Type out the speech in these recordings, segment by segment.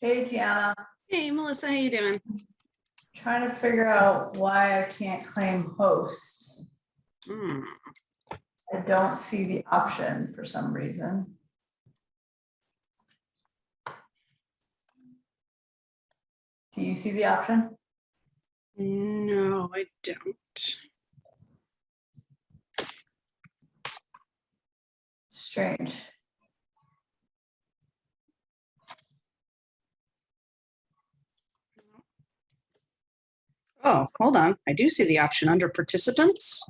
Hey, Tiana. Hey, Melissa, how you doing? Trying to figure out why I can't claim host. I don't see the option for some reason. Do you see the option? No, I don't. Strange. Oh, hold on. I do see the option under participants.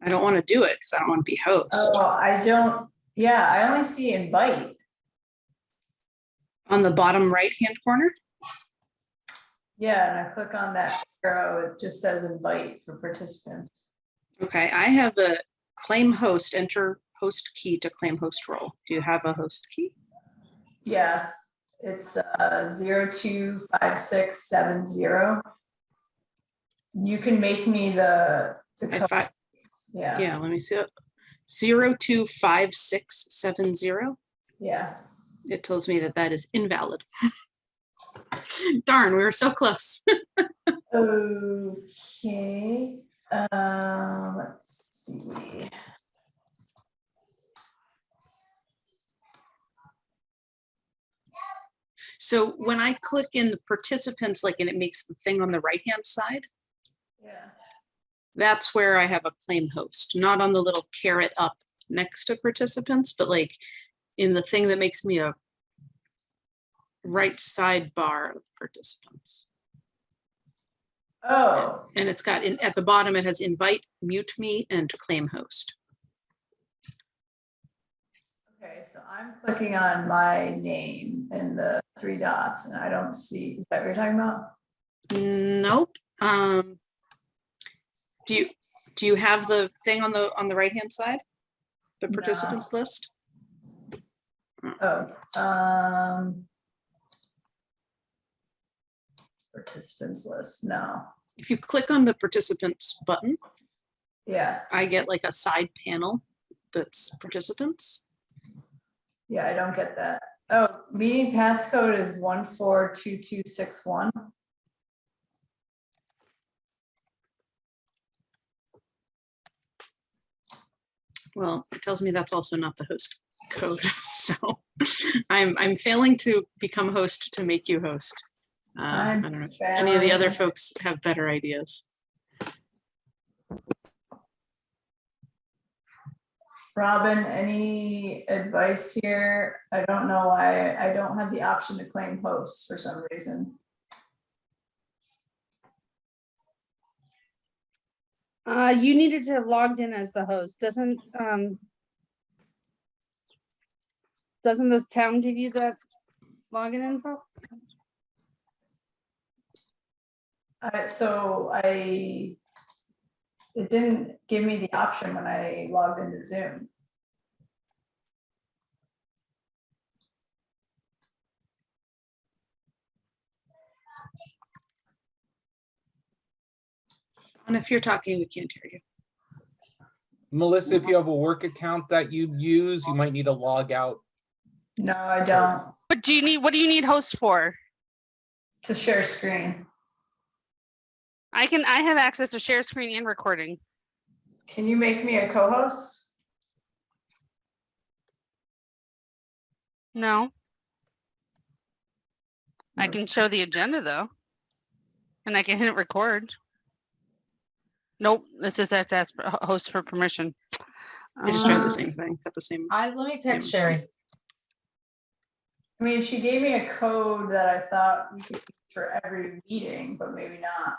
I don't want to do it because I don't want to be host. Oh, I don't. Yeah, I only see invite. On the bottom right-hand corner? Yeah, and I click on that arrow, it just says invite for participants. Okay, I have a claim host, enter host key to claim host role. Do you have a host key? Yeah, it's 025670. You can make me the code. Yeah, let me see it. 025670. Yeah. It tells me that that is invalid. Darn, we were so close. Okay. Let's see. So when I click in the participants, like, and it makes the thing on the right-hand side, Yeah. that's where I have a claim host, not on the little caret up next to participants, but like in the thing that makes me a right sidebar of participants. Oh. And it's got at the bottom, it has invite, mute me, and claim host. Okay, so I'm clicking on my name and the 3 dots and I don't see, is that what you're talking about? Nope. Do you have the thing on the right-hand side? The participants list? Oh, participants list, no. If you click on the participants button, Yeah. I get like a side panel that's participants. Yeah, I don't get that. Oh, meeting passcode is 142261. Well, it tells me that's also not the host code. So I'm failing to become host to make you host. I don't know if any of the other folks have better ideas. Robin, any advice here? I don't know why I don't have the option to claim hosts for some reason. You needed to have logged in as the host. Doesn't this town give you that login info? It didn't give me the option when I logged into Zoom. And if you're talking, we can't hear you. Melissa, if you have a work account that you use, you might need to log out. No, I don't. What do you need host for? To share screen. I have access to share screen and recording. Can you make me a co-host? No. I can show the agenda though. And I can hit record. Nope, this is that's host for permission. I just tried the same thing, got the same. Let me text Sherry. I mean, she gave me a code that I thought we could use for every meeting, but maybe not.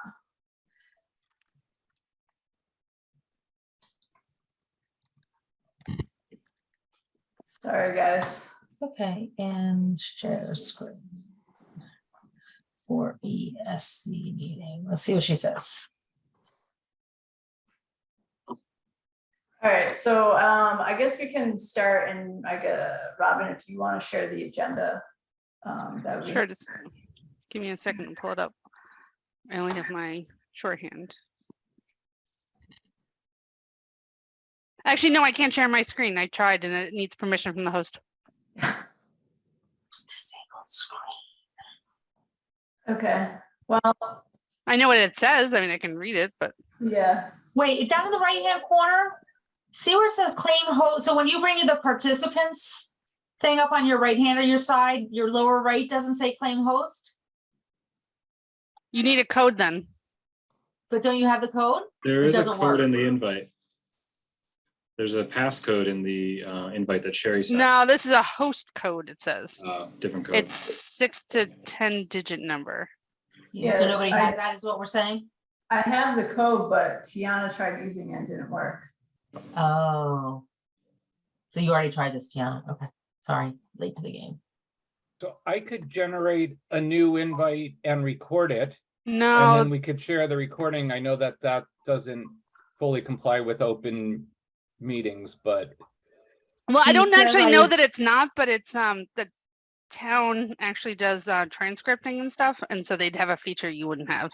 Sorry, guys. Okay, and share screen for ESC meeting. Let's see what she says. All right, so I guess we can start, and Robin, if you want to share the agenda, that would be Sure, just give me a second to pull it up. I only have my shorthand. Actually, no, I can't share my screen. I tried and it needs permission from the host. Disabled screen. Okay, well, I know what it says. I mean, I can read it, but yeah, Wait, down in the right-hand corner, see where it says claim host? So when you bring in the participants thing up on your right hand or your side, your lower right doesn't say claim host, you need a code then. but don't you have the code? There It is a doesn't code work. in the invite. There's a passcode in the invite that Sherry sent. No, this is a host code, it says. Different code. It's 6 to 10 digit number. So nobody I- has that, is what we're saying? I have the code, but Tiana tried using it and didn't work. Oh. So you already tried this, Tiana? Okay, sorry, late to the game. So I could generate a new invite and record it, and No, then we could share the recording. I know that that doesn't fully comply with open meetings, but well, I She don't said actually know I- that it's not, but it's the town actually does transcripting and stuff, and so they'd have a feature you wouldn't have.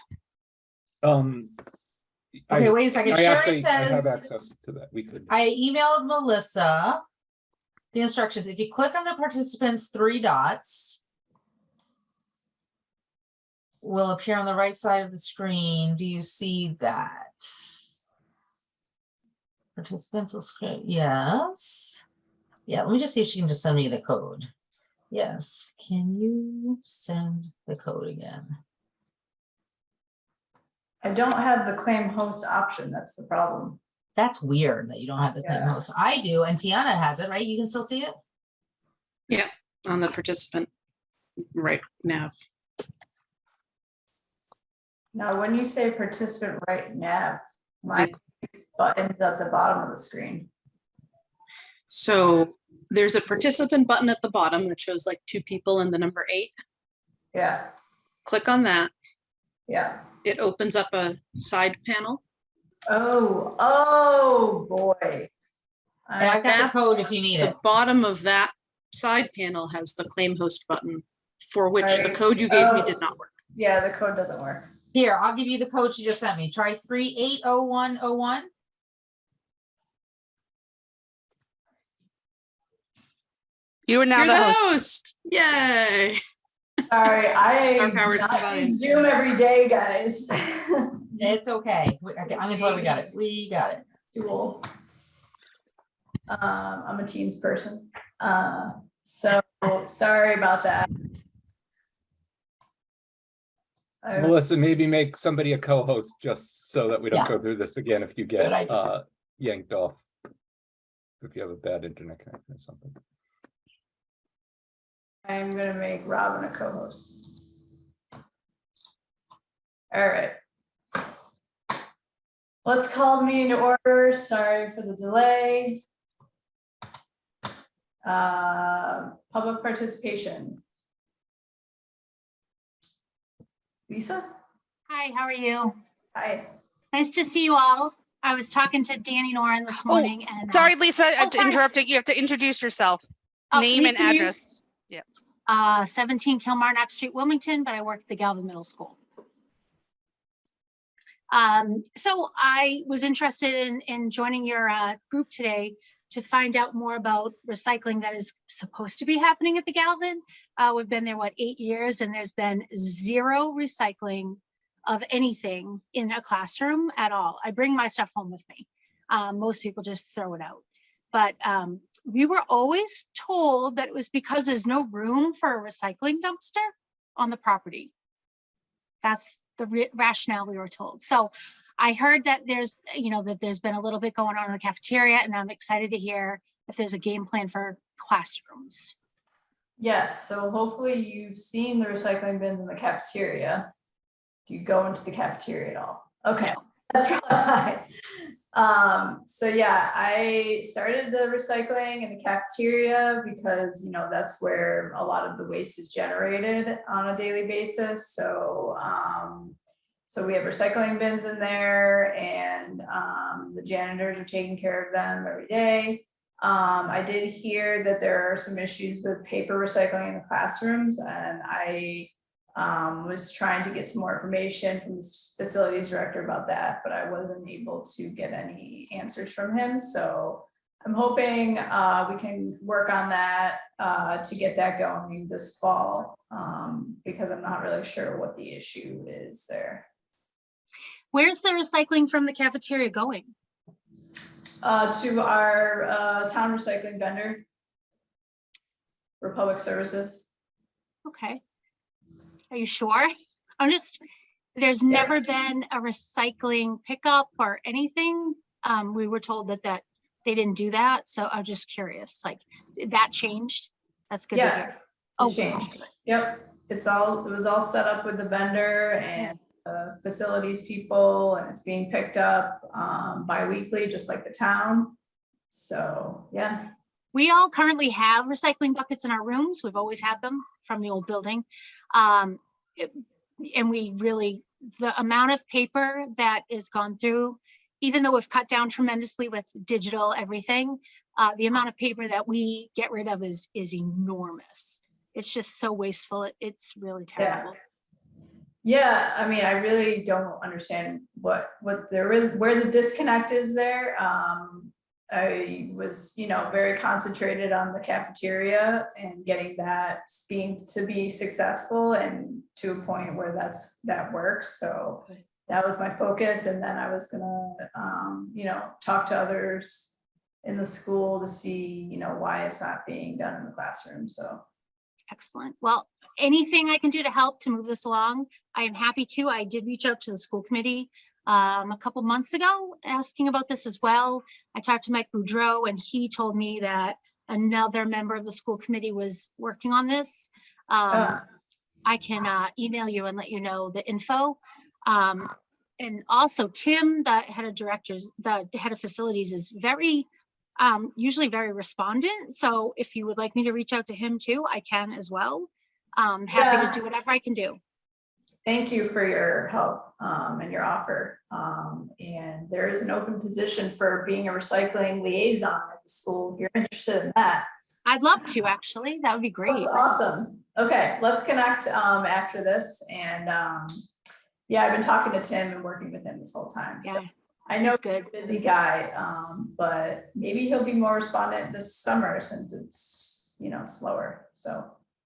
Okay, wait a second. I Sherry actually, I have says, access to that. We could. I emailed Melissa the instructions. If you click on the participants 3 dots, will appear on the right side of the screen. Do you see that? Participants will screen, yes. Yeah, let me just see if she can just send me the code. Yes, can you send the code again? I don't have the claim host option, that's the problem. That's weird that you don't have the claim Yeah. host. I do, and Tiana has it, right? You can still see it? On the participant right now. Now, when you say participant right nav, my button's at the bottom of the screen. So there's a participant button at the bottom that shows like 2 people and the number 8. Yeah, Click on that. yeah. It opens up a side panel. Oh boy. And I've got the That- code if you need it. The bottom of that side panel has the claim host button, for which the Right. code you gave me Oh. did not work. Yeah, the code doesn't work. Here, I'll give you the code she just sent me. Try 380101. You are now You're the the host. host. Yay. Sorry, I Our powers do not combined. use Zoom every day, guys. It's okay. Okay, I'm gonna tell her we got it. We got it. Cool. I'm a Teams person. So sorry about that. Melissa, maybe make somebody a co-host just so that we don't Yeah. go through this again if you Good get idea. yanked off. If you have a bad internet connection or something. I'm gonna make Robin a co-host. All right. Let's call the meeting to order. Sorry for the delay. Public participation. Lisa? Hi, how are you? Hi. Nice to see you all. I was talking to Danny Noren this morning and. Sorry, Lisa, I have to sorry. interrupt you. You have to introduce yourself. Oh, name and Lisa address. Muse, Yeah. 17 Kilmarnock Street, Wilmington, but I work at the Galvin Middle School. So I was interested in joining your group today to find out more about recycling that is supposed to be happening at the Galvin. We've been there, 8 years, and there's been 0 recycling of anything in a classroom at all. I bring my stuff home with me. Most people just throw it out. But we were always told that it was because there's no room for a recycling dumpster on the property. That's the rationale we were told. So I heard that there's been a little bit going on in the cafeteria, and I'm excited to hear if there's a game plan for classrooms. Yes, so hopefully you've seen the recycling bins in the cafeteria. Do you go into the cafeteria at all? Okay, that's right. So yeah, I started the recycling in the cafeteria because, that's where a lot of the waste is generated on a daily basis. So, so we have recycling bins in there, and the janitors are taking care of them every day. I did hear that there are some issues with paper recycling in the classrooms, and I was trying to get some more information from the facilities director about that, but I wasn't able to get any answers from him. So I'm hoping we can work on that to get that going this fall, because I'm not really sure what the issue is there. Where's the recycling from the cafeteria going? To our town recycling vendor for public services. Okay. Are you sure? There's never been a recycling pickup or anything. We were told that they didn't do that. So I'm just curious, like that changed. That's good to Yeah, hear. it Oh, changed. Yep, it was all set up with the vendor and facilities people, and it's being picked up bi-weekly, just like the town. So, yeah. We all currently have recycling buckets in our rooms. We've always had them from the old building. And we really, the amount of paper that is gone through, even though we've cut down tremendously with digital everything, the amount of paper that we get rid of is enormous. It's just so wasteful. It's really terrible. Yeah, I mean, I really don't understand what there is, where the disconnect is there. I was, very concentrated on the cafeteria and getting that to be successful and to a point where that works. So that was my focus. And then I was gonna, talk to others in the school to see, why it's not being done in the classroom. So. Excellent. Well, anything I can do to help to move this along, I am happy to. I did reach out to the school committee a couple months ago asking about this as well. I talked to Mike Boudreau and he told me that another member of the school committee was working on this. I can email you and let you know the info. And also Tim, the head of facilities is usually very respondent. So if you would like me to reach out to him too, I can as well. Happy to do whatever I can do. Thank you for your help and your offer. And there is an open position for being a recycling liaison at the school. If you're interested in that. I'd love to, actually. That would be great. That's awesome. Okay, let's connect after this. And I've been talking to Tim and working with him this whole time. Yeah, so I know he's he's a busy guy, but maybe he'll be more respondent this summer since it's, slower. So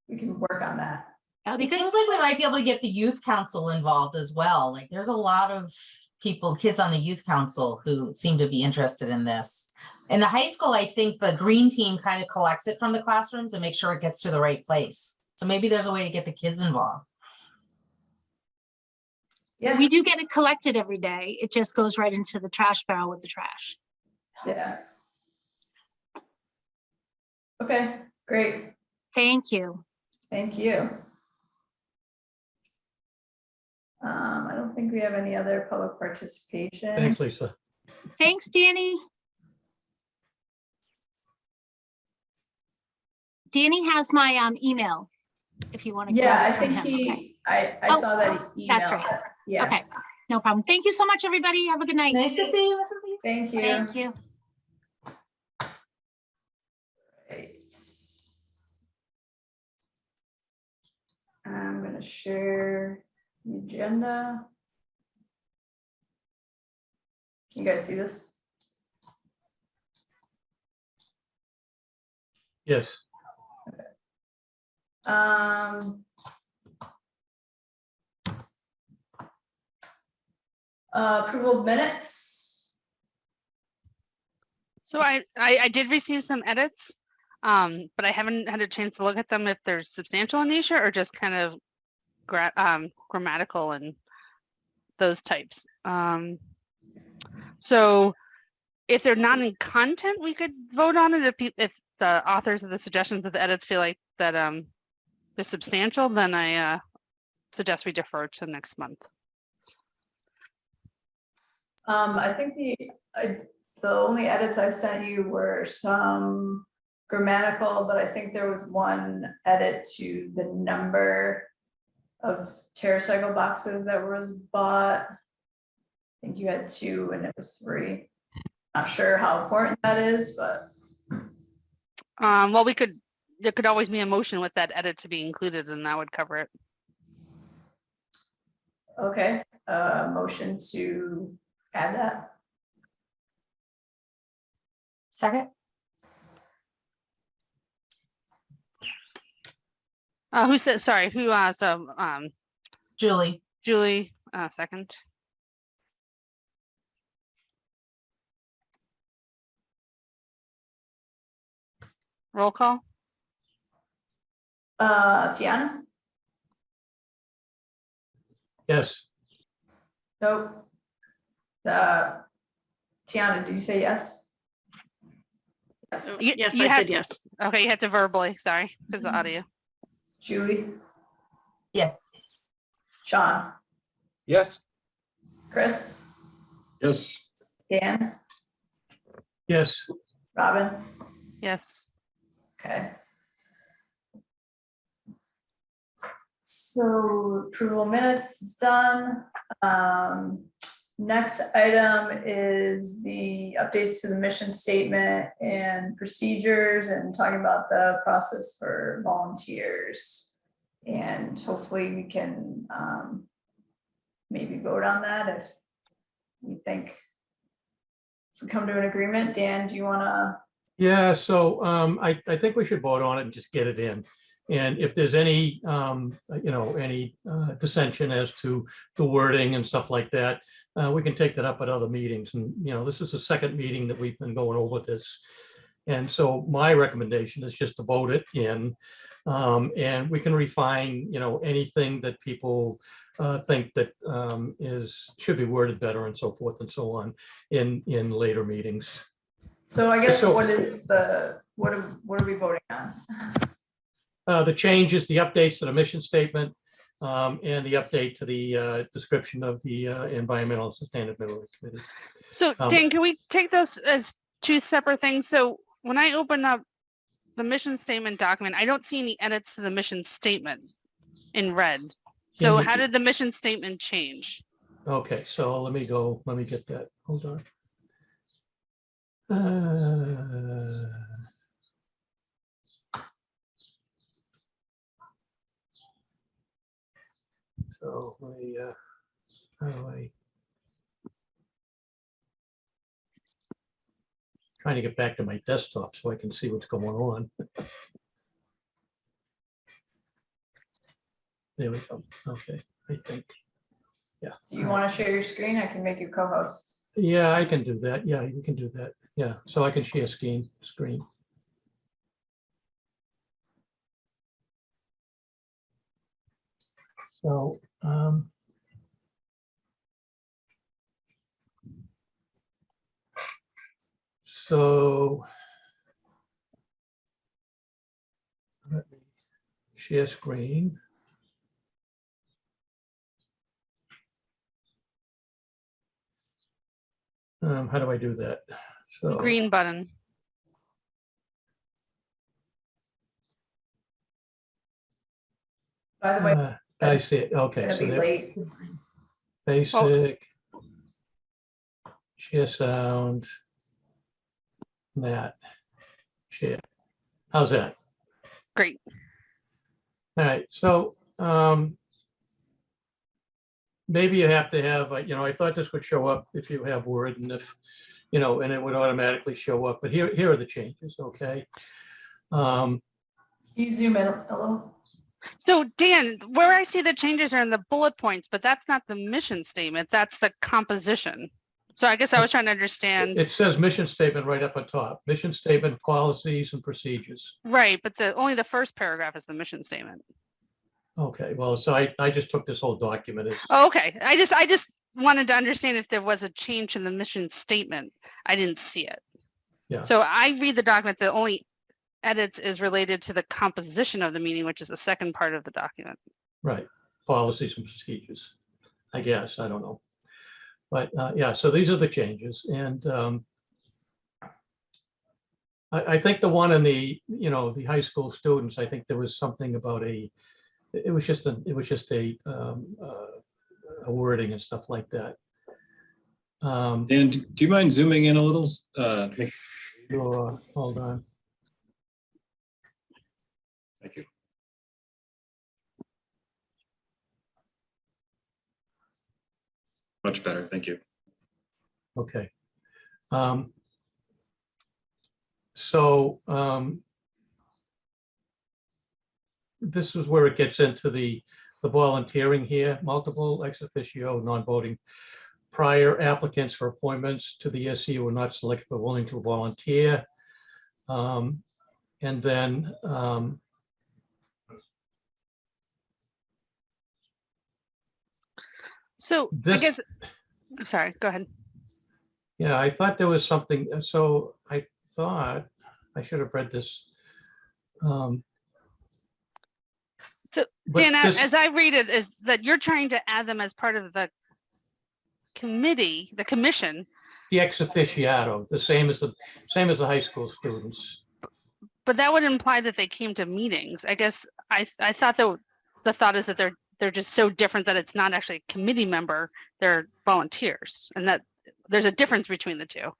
we can work on that. That'll be It good. seems like we might be able to get the youth council involved as well. Like there's a lot of kids on the youth council who seem to be interested in this. In the high school, I think the green team kind of collects it from the classrooms and makes sure it gets to the right place. So maybe there's a way to get the kids involved. Yeah. We do get it collected every day. It just goes right into the trash barrel with the trash. Yeah. Okay, great. Thank you. Thank you. I don't think we have any other public participation. Thanks, Lisa. Thanks, Danny. Danny has my email if you want to. Yeah, I think I saw that he emailed. That's right. it. Yeah. Okay, no problem. Thank you so much, everybody. Have a good night. Nice to see you, Mrs. Lees. Thank you. Thank you. Right. I'm gonna share the agenda. Can you guys see this? Yes. Approval of minutes. So I did receive some edits, but I haven't had a chance to look at them if they're substantial in nature or just kind of grammatical and those types. So if they're not in content, we could vote on it. If the authors of the suggestions of the edits feel like that they're substantial, then I suggest we defer to next month. I think the only edits I sent you were some grammatical, but I think there was one edit to the number of TerraCycle boxes that was bought. I think you had 2 and it was 3. Not sure how important that is, but. Well, there could always be a motion with that edit to be included and that would cover it. Okay, motion to add that. Second. Who said, sorry, who, Julie, Julie, second. Roll call? Tiana? Yes, Nope. Tiana, did you say yes? Yes. Yes, You I had- said yes. Okay, you had to verbally, sorry, because the audio. Julie? yes. Sean? Yes, Chris? Yes, Dan? yes, Robin? Yes. Okay. So approval minutes is done. Next item is the updates to the mission statement and procedures and talking about the process for volunteers. And hopefully we can maybe vote on that if you think, if we come to an agreement. Dan, do you wanna? yeah, so I think we should vote on it and just get it in. And if there's any, any dissension as to the wording and stuff like that, we can take that up at other meetings. And, this is the second meeting that we've been going over this. And so my recommendation is just to vote it in. And we can refine, anything that people think that should be worded better and so forth and so on in later meetings. So I guess So- what are we voting on? The changes, the updates to the mission statement, and the update to the description of the Environmental Sustainability Committee. So Dan, can we take those as two separate things? So when I open up the mission statement document, I don't see any edits to the mission statement in red. So In the- how did the mission statement change? Okay, so let me get that. Hold on. So let me, how do I? Trying to get back to my desktop so I can see what's going on. There we go. Okay, I think. Yeah. Do you want to share your screen? I can make you co-host. Yeah, I can do that. Yeah, you can do that. Yeah, so I can share screen. So, let me share screen. How do I do that? So Green button. By the way, I see it. Okay, it's so gonna be there, late. basic, share sound, that, share. How's that? Great. All right, so maybe you have to have, I thought this would show up if you have Word and if, and it would automatically show up, but here are the changes, okay? Can you zoom in a little? So Dan, where I see the changes are in the bullet points, but that's not the mission statement, that's the composition. So I guess I was trying to understand. It says mission statement right up on top, mission statement, policies and procedures. Right, but only the first paragraph is the mission statement. Okay, well, so I just took this whole document as. Oh, okay, I just wanted to understand if there was a change in the mission statement. I didn't see it. Yeah. So I read the document, the only edits is related to the composition of the meeting, which is the second part of the document. Right, policies and procedures, I guess, I don't know. But yeah, so these are the changes, and I think the one in the, the high school students, I think there was something about it was just a wording and stuff like that. Dan, do you mind zooming in a little? Sure, hold on. Thank you. Much better, thank you. Okay. So this is where it gets into the volunteering here, multiple ex officio, non-voting prior applicants for appointments to the ESC who were not selected but willing to volunteer. And then So I this, guess, I'm sorry, go ahead. yeah, I thought there was something, so I thought I should have read this. So But Dan, this- as I read it, is that you're trying to add them as part of the committee, the commission, The ex officiato, the same as the high school students. but that would imply that they came to meetings. I guess I thought that the thought is that they're just so different that it's not actually a committee member, they're volunteers, and that there's a difference between the two.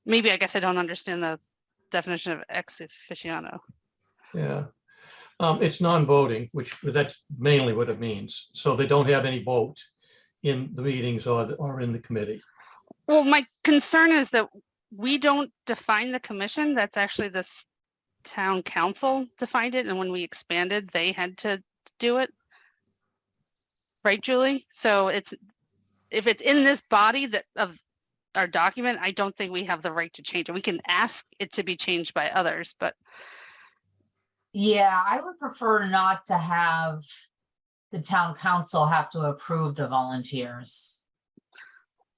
Maybe I guess I don't understand the definition of ex officiano. Yeah. It's non-voting, which that's mainly what it means. So they don't have any vote in the meetings or in the committee. Well, my concern is that we don't define the commission. That's actually this town council defined it. And when we expanded, they had to do it. Right, Julie? So if it's in this body of our document, I don't think we have the right to change it. We can ask it to be changed by others, but Yeah, I would prefer not to have the town council have to approve the volunteers.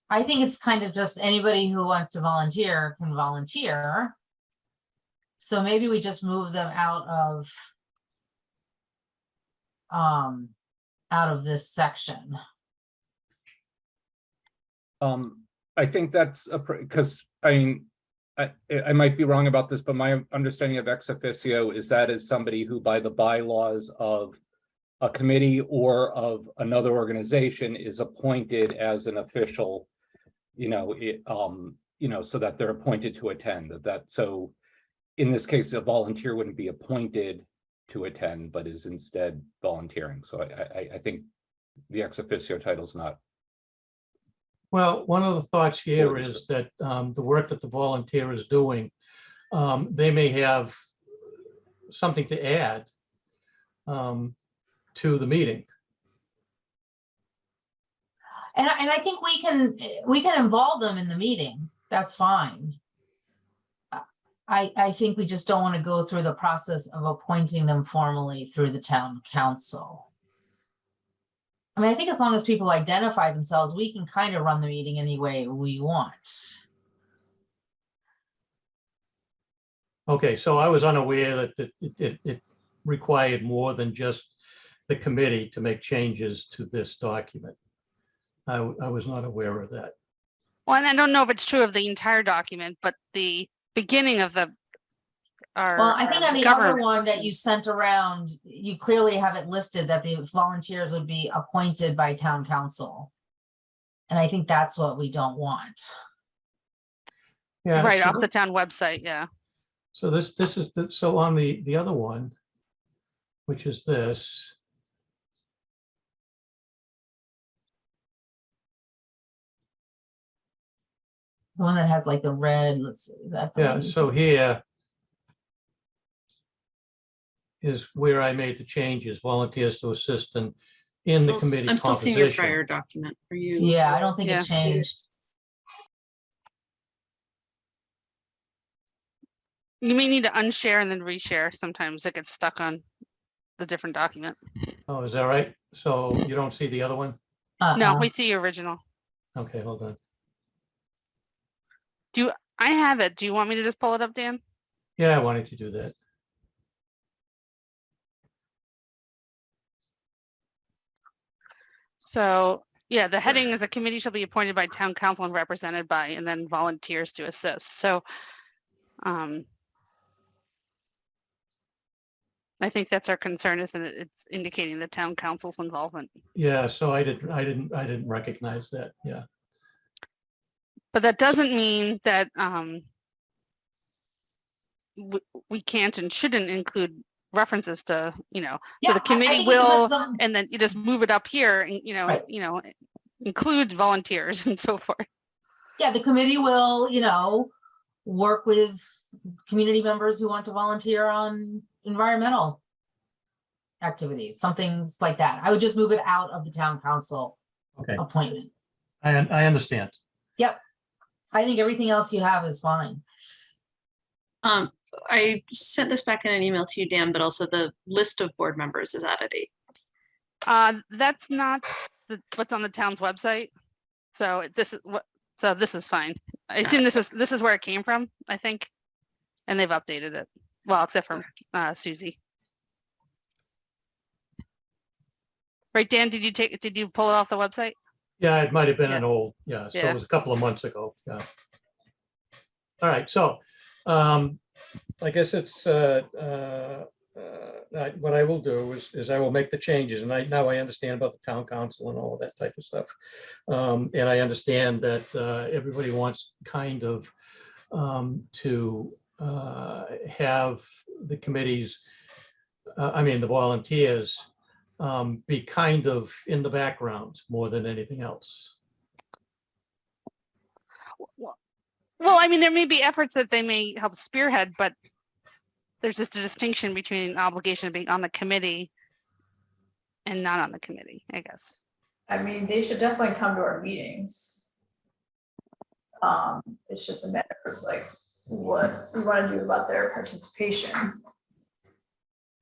I think it's kind of just anybody who wants to volunteer can volunteer. So maybe we just move them out of this section. I think that's because I mean, I might be wrong about this, but my understanding of ex officio is that is somebody who by the bylaws of a committee or of another organization is appointed as an official, so that they're appointed to attend so in this case, a volunteer wouldn't be appointed to attend, but is instead volunteering. So I think the ex officio title is not. Well, one of the thoughts here is that the work that the volunteer is doing, they may have something to add to the meeting. And I think we can involve them in the meeting. That's fine. I think we just don't want to go through the process of appointing them formally through the town council. I mean, I think as long as people identify themselves, we can kind of run the meeting any way we want. Okay, so I was unaware that it required more than just the committee to make changes to this document. I was not aware of that. well, and I don't know if it's true of the entire document, but the beginning of Well, I think on the other one that you sent around, you clearly have it listed that the volunteers would be appointed by town council. And I think that's what we don't want. Yeah, right so off the town website, yeah. So this is so on the other one, which is this. The one that has like the red, let's see, is that the Yeah, one you so sent? here is where I made the changes, volunteers to assist in the committee I'm still seeing your composition. prior document. Are you? Yeah, I don't think Yeah. it changed. You may need to unshare and then reshare. Sometimes it gets stuck on the different document. Oh, is that right? So you don't see the other one? No, we see your original. Okay, hold on. I have it. Do you want me to just pull it up, Dan? Yeah, why don't you do that? So, yeah, the heading is a committee shall be appointed by town council and represented by, and then volunteers to assist. So, I think that's our concern, is that it's indicating the town council's involvement. Yeah, so I didn't recognize that. Yeah. But that doesn't mean that we can't and shouldn't include references to, so the committee will, and then you just move it up here and, Right. Include volunteers and so forth. Yeah, the committee will, work with community members who want to volunteer on environmental. activities, something like that. I would just move it out of the town council Okay, appointment. I understand. Yep. I think everything else you have is fine. I sent this back in an email to you, Dan, but also the list of board members is out of date. That's not what's on the town's website. So this is fine. I assume this is where it came from, I think. And they've updated it. Well, except for Susie. Right, Dan, did you pull it off the website? Yeah, it might have been Yeah. an old, so Yeah. it was a couple of months ago, yeah. All right, so, I guess it's, what I will do is I will make the changes, and now I understand about the town council and all of that type of stuff. And I understand that, everybody wants kind of, to, have the committees, the volunteers, be kind of in the background more than anything else. Well, I mean, there may be efforts that they may help spearhead, but there's just a distinction between an obligation of being on the committee and not on the committee, I guess. I mean, they should definitely come to our meetings. It's just a matter of like what we want to do about their participation.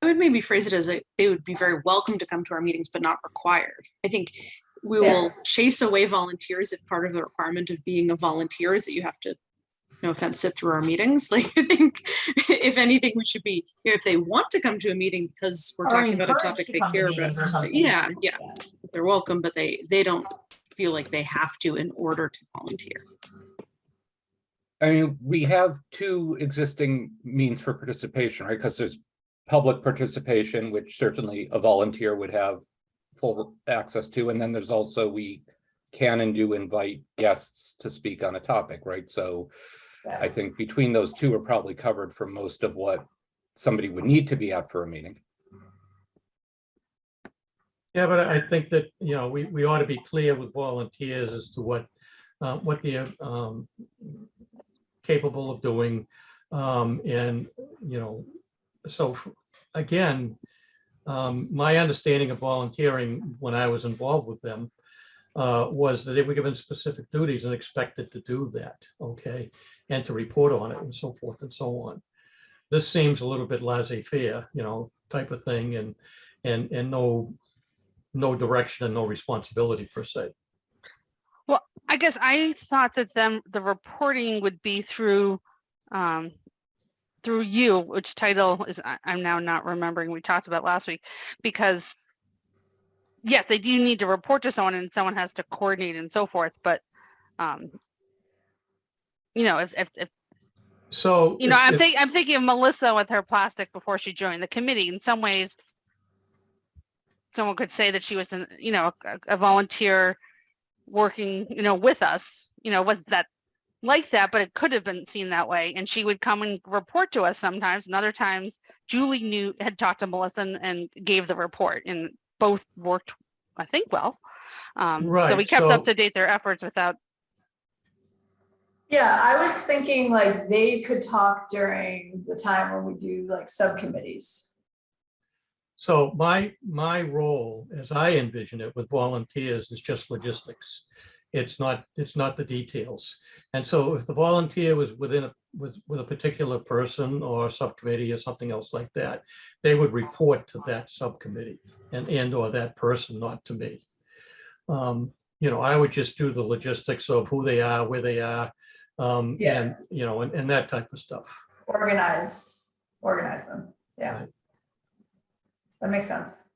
I would maybe phrase it as they would be very welcome to come to our meetings, but not required. I think we will chase away volunteers if part of the requirement of being a volunteer is that you have to, no offense, sit through our meetings. Like, I think if anything, we should be, if they want to come to a meeting because we're Or talking about a encouraged topic to they come to care meetings or about. something. Yeah, they're welcome, but they don't feel like they have to in order to volunteer. I mean, we have two existing means for participation, right? Because there's public participation, which certainly a volunteer would have full access to. And then there's also, we can and do invite guests to speak on a topic, right? So I think between those two are probably covered for most of what somebody would need to be at for a meeting. Yeah, but I think that, we ought to be clear with volunteers as to what they're capable of doing. And, so again, my understanding of volunteering when I was involved with them was that they were given specific duties and expected to do that, okay, and to report on it and so forth and so on. This seems a little bit laissez-faire, type of thing, and no direction and no responsibility per se. Well, I guess I thought that the reporting would be through you, which title is I'm now not remembering. We talked about last week, because yes, they do need to report to someone and someone has to coordinate and so forth. But if So I'm thinking of Melissa with her plastic before she joined the committee. In some ways, someone could say that she was a volunteer working with us. Was that like that? But it could have been seen that way, and she would come and report to us sometimes, and other times Julie had talked to Melissa and gave the report, and both worked, I think, well. So Right, we kept so- up to date their efforts without. Yeah, I was thinking like they could talk during the time when we do like subcommittees. So my role, as I envision it with volunteers, is just logistics. It's not the details. And so if the volunteer was with a particular person or subcommittee or something else like that, they would report to that subcommittee and or that person, not to me. I would just do the logistics of who they are, where they are, and that type of stuff. Organize them. Yeah. Right. That makes sense.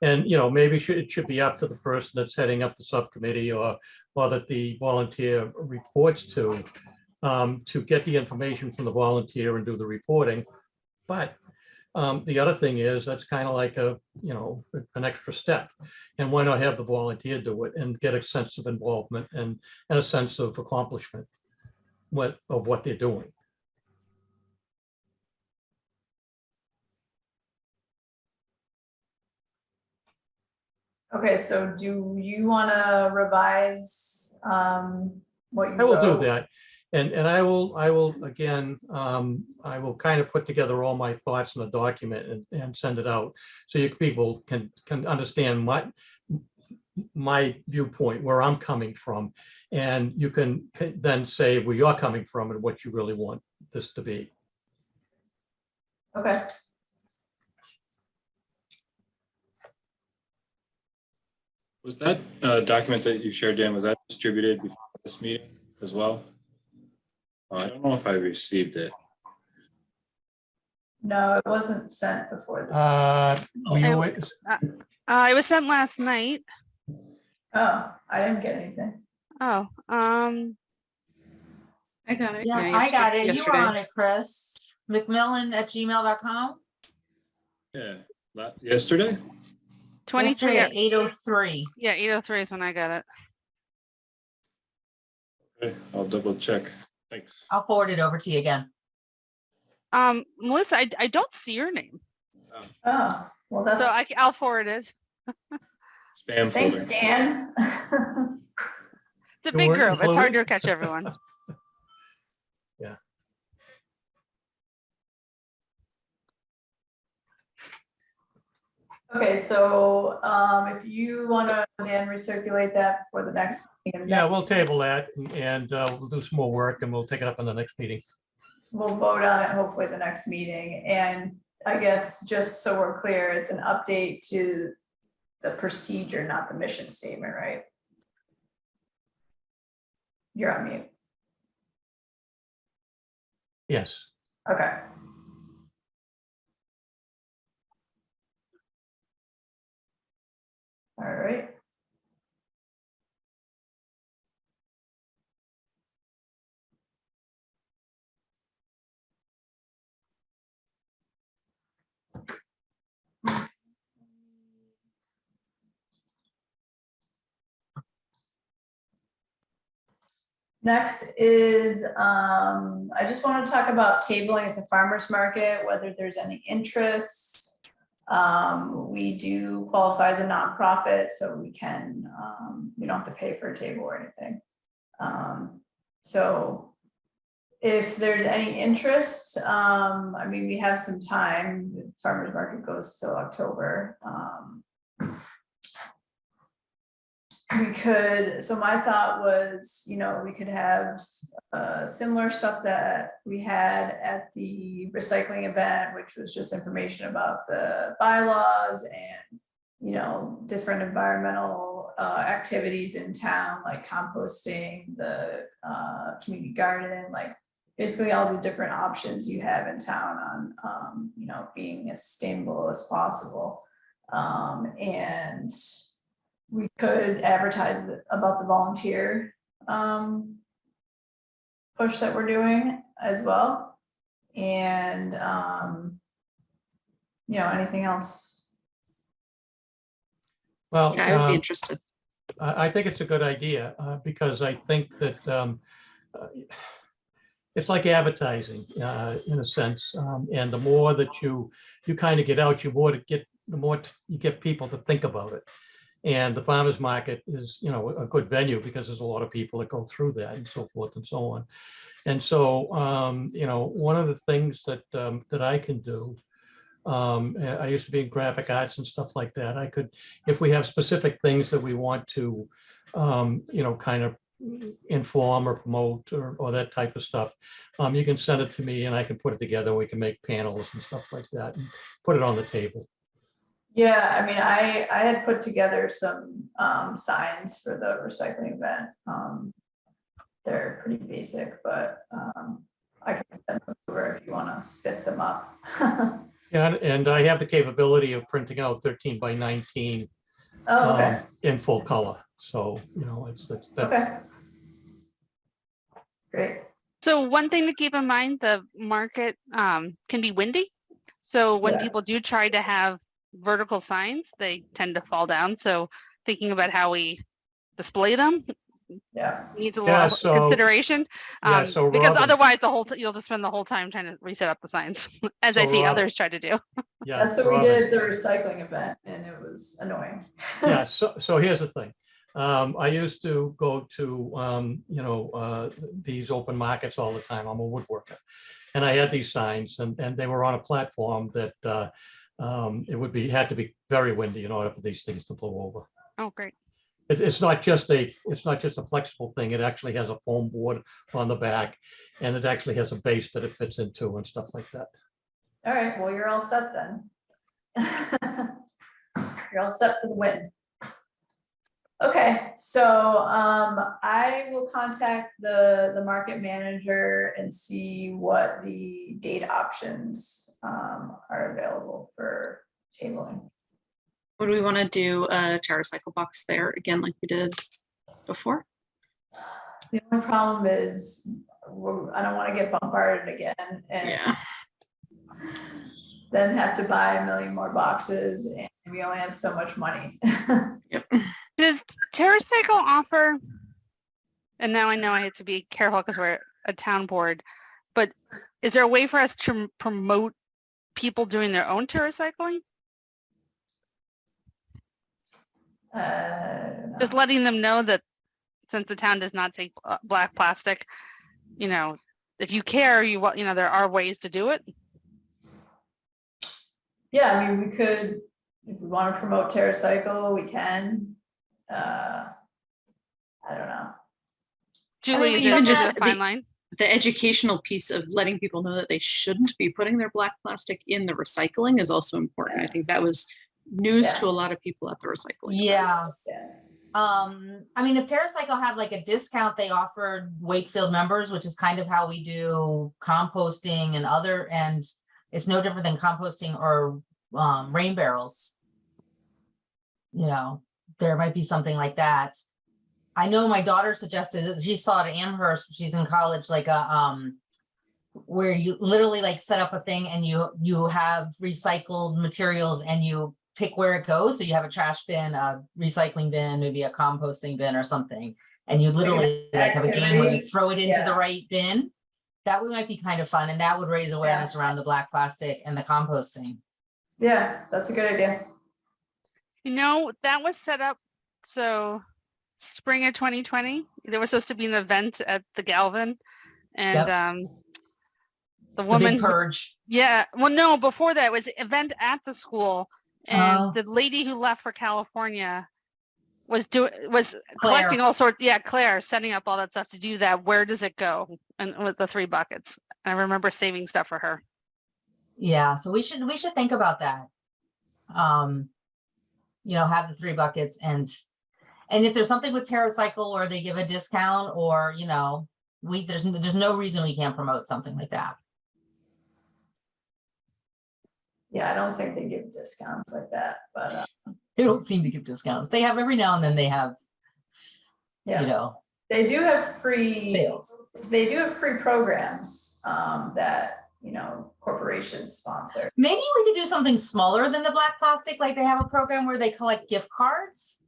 And, maybe it should be up to the person that's heading up the subcommittee or that the volunteer reports to get the information from the volunteer and do the reporting. But the other thing is that's kind of like an extra step. And why not have the volunteer do it and get a sense of involvement and a sense of accomplishment of what they're doing. Okay, so do you want to revise what you I will do wrote? that. And I will again, I will kind of put together all my thoughts in a document and send it out. So you people can understand my viewpoint, where I'm coming from. And you can then say where you're coming from and what you really want this to be. Okay. Was that document that you shared, Dan, was that distributed before this meeting as well? I don't know if I received it. No, it wasn't sent before this. It was sent last night. Oh, I didn't get anything. Oh, I got it. Yeah, I got it. You were on it, Chris. McMillan@gmail.com. Yeah, yesterday? 23 at 8:03. Yeah, 8:03 is when I got it. Okay, I'll double check. Thanks. I'll forward it over to you again. Melissa, I don't see your name. Oh, well, that's. So I'll forward it. Spam Thanks, folder. Dan. It's a big group. It's hard to catch everyone. Yeah. Okay, so if you want to then recirculate that for the next meeting. Yeah, we'll table that and we'll do some more work and we'll take it up in the next meeting. We'll vote on it hopefully the next meeting. And I guess just so we're clear, it's an update to the procedure, not the mission statement, right? You're on mute. Yes. Okay. All right. Next is, I just want to talk about tabling at the farmer's market, whether there's any interest. We do qualify as a nonprofit, so we can, we don't have to pay for a table or anything. So if there's any interest, I mean, we have some time. The farmer's market goes till October. We could, so my thought was, you know, we could have similar stuff that we had at the recycling event, which was just information about the bylaws and, you know, different environmental activities in town, like composting, the community garden, like basically all the different options you have in town on, you know, being as sustainable as possible. And we could advertise about the volunteer push that we're doing as well. And, you know, anything else? Well, Yeah, I would be interested. I think it's a good idea because I think that it's like advertising in a sense. And the more that you kind of get out, the more you get people to think about it. And the farmers market is, you know, a good venue because there's a lot of people that go through that and so forth and so on. And so, you know, one of the things that that I can do, I used to be in graphic arts and stuff like that. I could, if we have specific things that we want to, you know, kind of inform or promote or that type of stuff, you can send it to me and I can put it together. We can make panels and stuff like that and put it on the table. Yeah, I mean, I had put together some signs for the recycling event. They're pretty basic, but I can send those over if you want to spit them up. Yeah, and I have the capability of printing out 13 by 19 okay. In full color. So, you know, it's Okay. Great. So one thing to keep in mind, the market can be windy. So when people do try to have vertical signs, they tend to fall down. So thinking about how we display them needs a lot of consideration. Because Robin, otherwise you'll just spend the whole time trying to reset up the signs, as I see others try to do. Yeah, that's what we did at the recycling event, and it was annoying. Yeah, so here's the thing. I used to go to, these open markets all the time. I'm a woodworker. And I had these signs and they were on a platform that had to be very windy in order for these things to blow over. Oh, great. It's not just a flexible thing. It actually has a foam board on the back, and it actually has a base that it fits into and stuff like that. All right, well, you're all set then. You're all set for the win. Okay, so I will contact the market manager and see what the date options are available for tabling. Would we want to do a TerraCycle box there again, like we did before? The only problem is I don't want to get bombarded again and Yeah. then have to buy a million more boxes, and we only have so much money. Yep. Does TerraCycle offer, and now I know I have to be careful because we're a town board, but is there a way for us to promote people doing their own TerraCycling? Just letting them know that since the town does not take black plastic, if you care, there are ways to do it. Yeah, I mean, we could, if we want to promote TerraCycle, we can. I don't know. Julie, is even it just just a fine line? The educational piece of letting people know that they shouldn't be putting their black plastic in the recycling is also important. I think that was news to a lot of people at the recycling. Yeah. Yeah. I mean, if TerraCycle had like a discount they offered Wakefield members, which is kind of how we do composting and it's no different than composting or rain barrels. There might be something like that. I know my daughter suggested, she saw it at Amherst, she's in college, like where you literally like set up a thing and you have recycled materials and you pick where it goes. So you have a trash bin, a recycling bin, maybe a composting bin or something. And you literally like have a game where you throw it into the right bin. That might be kind of fun. And that would raise awareness around the black plastic and the composting. Yeah, that's a good idea. That was set up. So spring of 2020, there was supposed to be an event at the Galvin and the woman big purge. Yeah. Well, no, before that it was an event at the school. And the lady who left for California was collecting all sorts. Yeah, Claire, setting up all that stuff to do that. Where does it go? And with the 3 buckets, I remember saving stuff for her. Yeah, so we should think about that. Have the 3 buckets and if there's something with TerraCycle or they give a discount or there's no reason we can't promote something like that. Yeah, I don't think they give discounts like that, but They don't seem to give discounts. They have every now and then they have, they do have free sales. They do have free programs that corporations sponsor. Maybe we could do something smaller than the black plastic, like they have a program where they collect gift cards.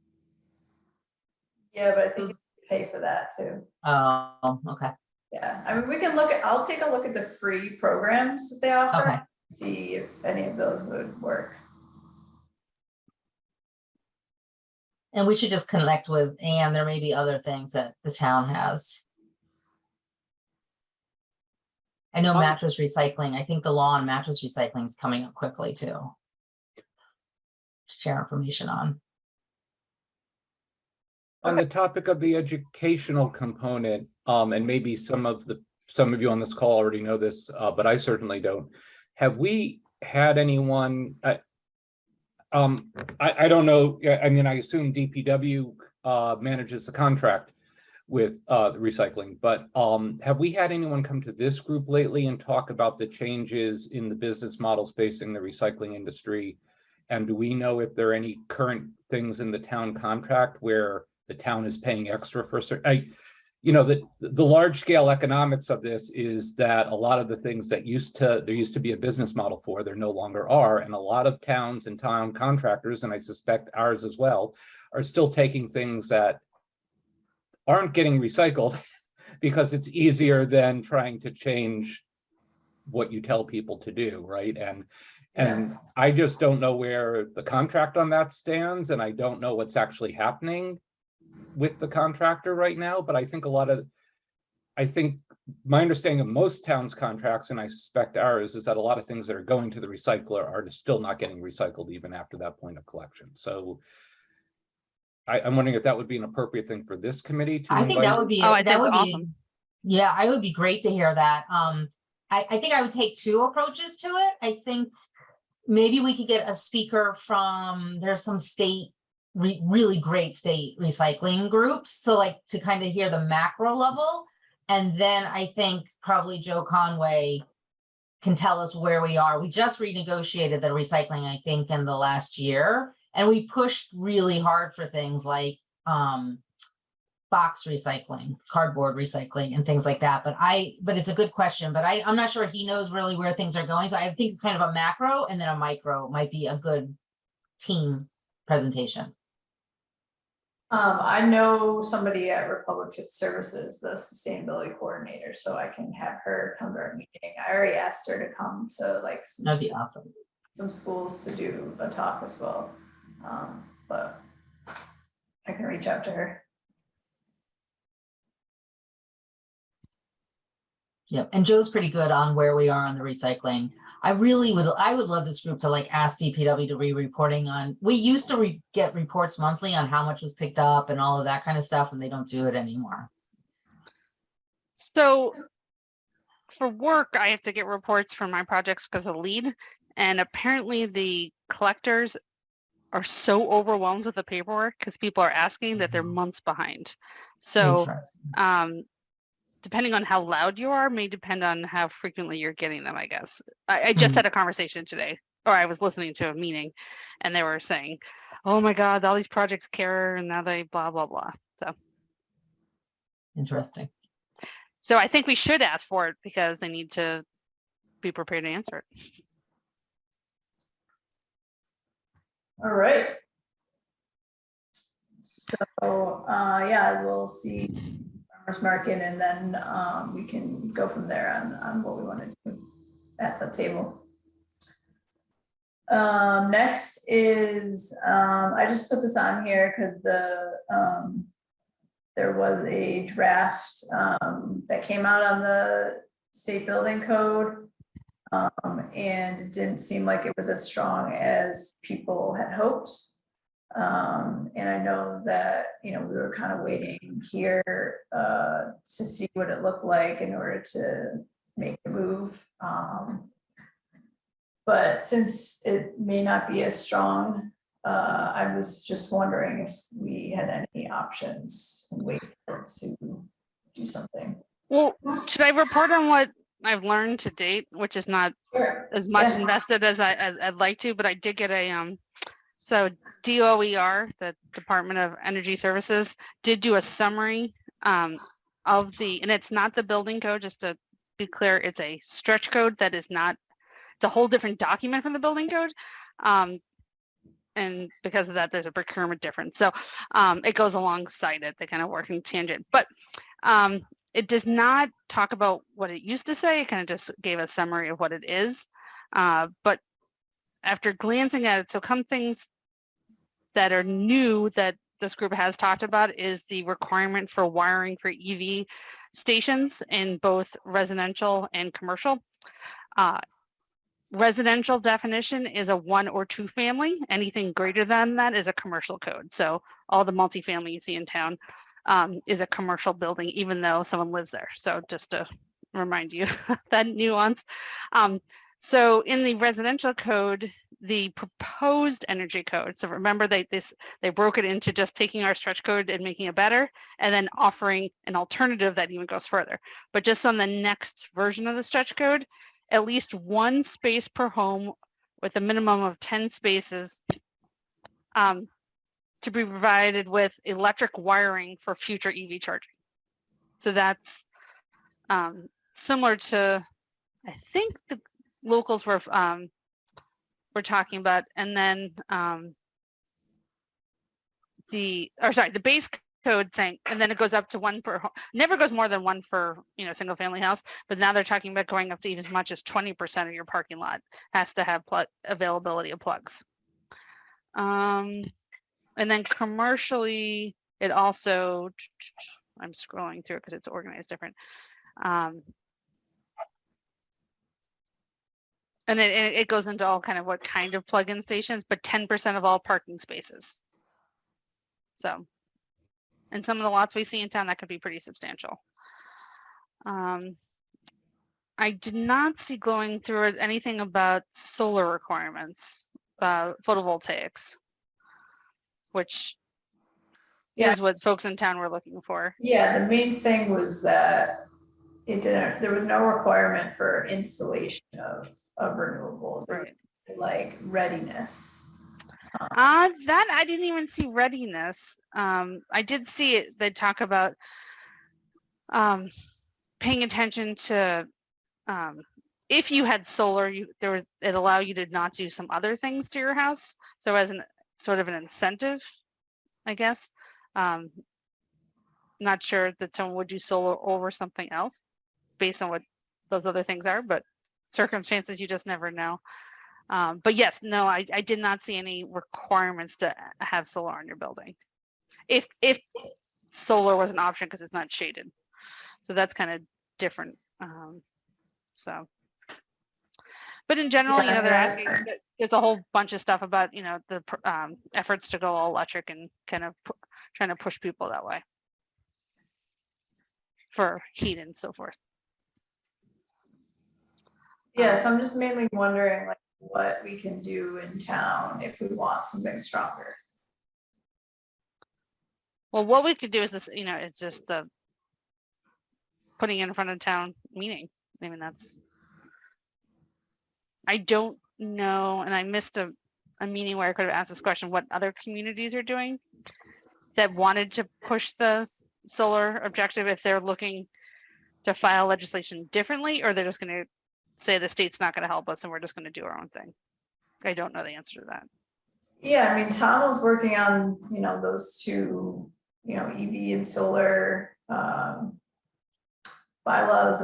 Yeah, but I think you pay for that too. Oh, okay. Yeah, I mean, we can I'll take a look at the free programs that they offer. Okay. See if any of those would work. And we should just connect with Anne. There may be other things that the town has. I know mattress recycling. I think the law on mattress recycling is coming up quickly too. Share information on. On the topic of the educational component, and maybe some of you on this call already know this, but I certainly don't. Have we had anyone? I don't know. I mean, I assume DPW manages the contract with the recycling, but have we had anyone come to this group lately and talk about the changes in the business models facing the recycling industry? And do we know if there are any current things in the town contract where the town is paying extra for certain? The large scale economics of this is that a lot of the things that there used to be a business model for, there no longer are. And a lot of towns and town contractors, and I suspect ours as well, are still taking things that aren't getting recycled because it's easier than trying to change what you tell people to do, right? And I just don't know where the contract on that stands, and I don't know what's actually happening with the contractor right now, but I think my understanding of most towns' contracts, and I suspect ours, is that a lot of things that are going to the recycler are still not getting recycled even after that point of collection. So I'm wondering if that would be an appropriate thing for this committee to I think that invite. would be, Oh, I that think would be, awesome. yeah, I would be great to hear that. I think I would take two approaches to it. I think maybe we could get a speaker from, there's some state, really great state recycling groups. So like to kind of hear the macro level. And then I think probably Joe Conway can tell us where we are. We just renegotiated the recycling, I think, in the last year. And we pushed really hard for things like box recycling, cardboard recycling, and things like that. But it's a good question, but I'm not sure he knows really where things are going. So I think kind of a macro and then a micro might be a good team presentation. I know somebody at Republic Services, the sustainability coordinator, so I can have her come to our meeting. I already asked her to come to like That'd be awesome. some schools to do a talk as well. But I can reach out to her. Yep, and Joe's pretty good on where we are on the recycling. I would love this group to like ask DPW to be reporting on, we used to get reports monthly on how much was picked up and all of that kind of stuff, and they don't do it anymore. So for work, I have to get reports from my projects because of lead. And apparently the collectors are so overwhelmed with the paperwork because people are asking that they're months behind. So depending on how loud you are may depend on how frequently you're getting them, I guess. I just had a conversation today, or I was listening to a meeting and they were saying, oh my God, all these projects care and now they blah, blah, blah. So Interesting. So I think we should ask for it because they need to be prepared to answer it. All right. So yeah, we'll see farmers market and then we can go from there on what we want to do at the table. Next is I just put this on here because there was a draft that came out on the state building code, and it didn't seem like it was as strong as people had hoped. And I know that, we were kind of waiting here to see what it looked like in order to make a move. But since it may not be as strong, I was just wondering if we had any options in Wakefield to do something. Well, should I report on what I've learned to date, which is not as much invested as I'd like to, but I did get a so DOER, the Department of Energy Services, did do a summary of and it's not the building code, just to be clear, it's a stretch code that is not, it's a whole different document from the building code. And because of that, there's a procurement difference. So it goes alongside it, they kind of work in tangent, but it does not talk about what it used to say. It kind of just gave a summary of what it is. But after glancing at it, so some things that are new that this group has talked about is the requirement for wiring for EV stations in both residential and commercial. Residential definition is a 1 or 2 family. Anything greater than that is a commercial code. So all the multifamily you see in town is a commercial building, even though someone lives there. So just to remind you that nuance. So in the residential code, the proposed energy code. So remember they broke it into just taking our stretch code and making it better, and then offering an alternative that even goes further. But just on the next version of the stretch code, at least 1 space per home with a minimum of 10 spaces to be provided with electric wiring for future EV charging. So that's similar to, I think the locals were talking about, and then the base code saying, and then it goes up to 1 per home, never goes more than 1 for single family house, but now they're talking about going up to even as much as 20% of your parking lot has to have availability of plugs. And then commercially, It also, I'm scrolling through it because it's organized different. And then it goes into all kind of what kind of plug-in stations, but 10% of all parking spaces. So, and some of the lots we see in town, that could be pretty substantial. I did not see going through it anything about solar requirements, photovoltaics, which is what folks in town were looking for. Yeah, the main thing was that there was no requirement for installation of renewables. Right. Like readiness. That I didn't even see readiness. I did see it. They talk about paying attention to if you had solar, it allow you to not do some other things to your house. So as an sort of an incentive, I guess. Not sure that someone would do solar over something else based on what those other things are, but circumstances you just never know. But yes, no, I did not see any requirements to have solar on your building. If solar was an option, because it's not shaded. So that's kind of different. So, but in general, you know, they're asking, there's a whole bunch of stuff about, you know, the efforts to go all electric and kind of trying to push people that way for heat and so forth. Yeah, so I'm just mainly wondering like what we can do in town if we want something stronger. Well, what we could do is this, you know, it's just the putting it in front of town meeting. I mean, I don't know, and I missed a meeting where I could have asked this question, what other communities are doing that wanted to push the solar objective, if they're looking to file legislation differently, or they're just going to say the state's not going to help us and we're just going to do our own thing. I don't know the answer to that. Yeah, I mean, Tom was working on, you know, those two, you know, EV and solar bylaws,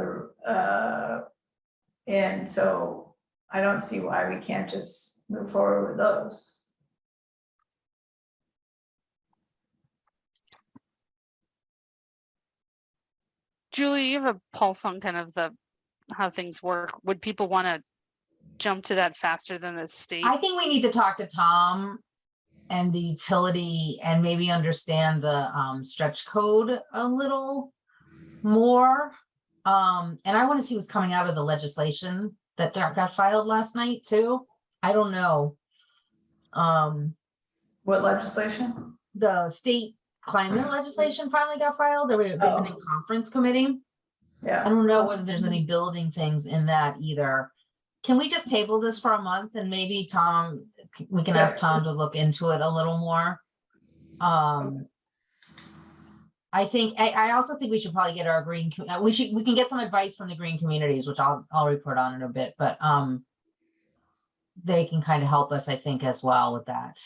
and so I don't see why we can't just move forward with those. Julie, you have a pulse on kind of how things work. Would people want to jump to that faster than the state? I think we need to talk to Tom and the utility and maybe understand the stretch code a little more. And I want to see what's coming out of the legislation that got filed last night too. I don't know. What legislation? The state climate legislation finally got filed. They've been in conference committee. Yeah. I don't know whether there's any building things in that either. Can we just table this for a month and maybe Tom, we can ask Tom to look into it a little more. I also think we should probably get our we can get some advice from the green communities, which I'll report on in a bit, but they can kind of help us, I think, as well with that.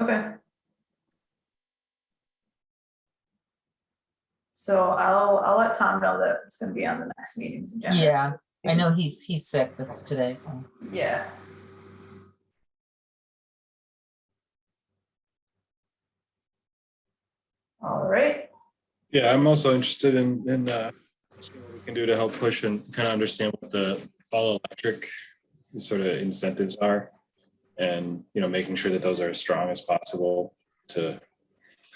Okay. So I'll let Tom know that it's gonna be on the next meeting's agenda. Yeah, I know he's sick today, so. Yeah. All right. Yeah, I'm also interested in seeing what we can do to help push and kind of understand what the all electric sort of incentives are, and making sure that those are as strong as possible. I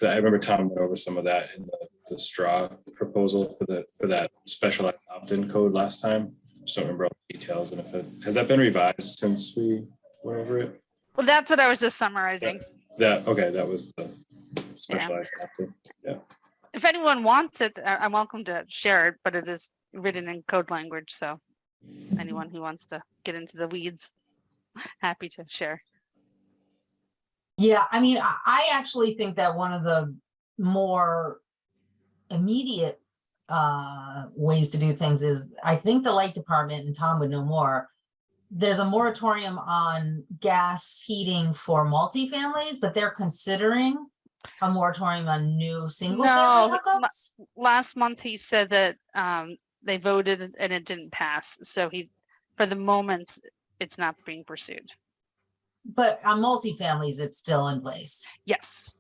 remember Tom went over some of that in the straw proposal for that specialized opt-in code last time. Just don't remember all the details, and has that been revised since we went over it? Well, that's what I was just summarizing. That was the specialized opt-in. Yeah. If anyone wants it, I'm welcome to share it, but it is written in code language. So anyone who wants to get into the weeds, happy to share. Yeah, I mean, I actually think that one of the more immediate ways to do things is, I think the light department, and Tom would know more, there's a moratorium on gas heating for multifamilies, but they're considering a moratorium on new single family hookups. Last month he said that they voted and it didn't pass. So for the moment, it's not being pursued. But on multifamilies, it's still in place. Yes.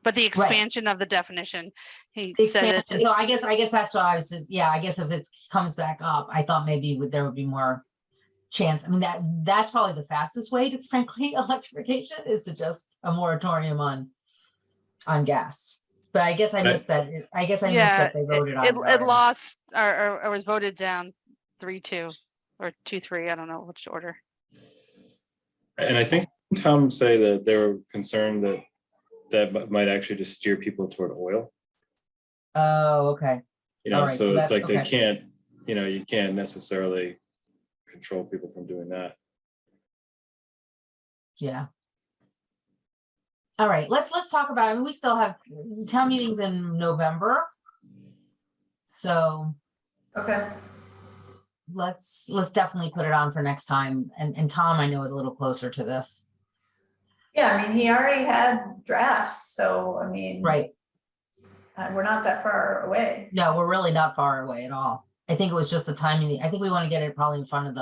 But the expansion of the definition, he The said expansion. it. So I guess that's what I was, yeah, I guess if it comes back up, I thought maybe there would be more chance. I mean, that's probably the fastest way to, frankly, electrification is to just a moratorium on gas. But I guess I missed that. I guess I missed that they voted on it. It already. lost or was voted down 3-2 or 2-3. I don't know which order. And I think Tom say that they were concerned that might actually just steer people toward oil. Oh, okay. You know, All right, so so it's that's like they okay. can't, you can't necessarily control people from doing that. Yeah. All right, let's talk about, I mean, we still have town meetings in November. So Okay. let's definitely put it on for next time. And Tom, I know, is a little closer to this. Yeah, I mean, he already had drafts, so I mean. Right. We're not that far away. No, we're really not far away at all. I think it was just the timing. I think we want to get it probably in front of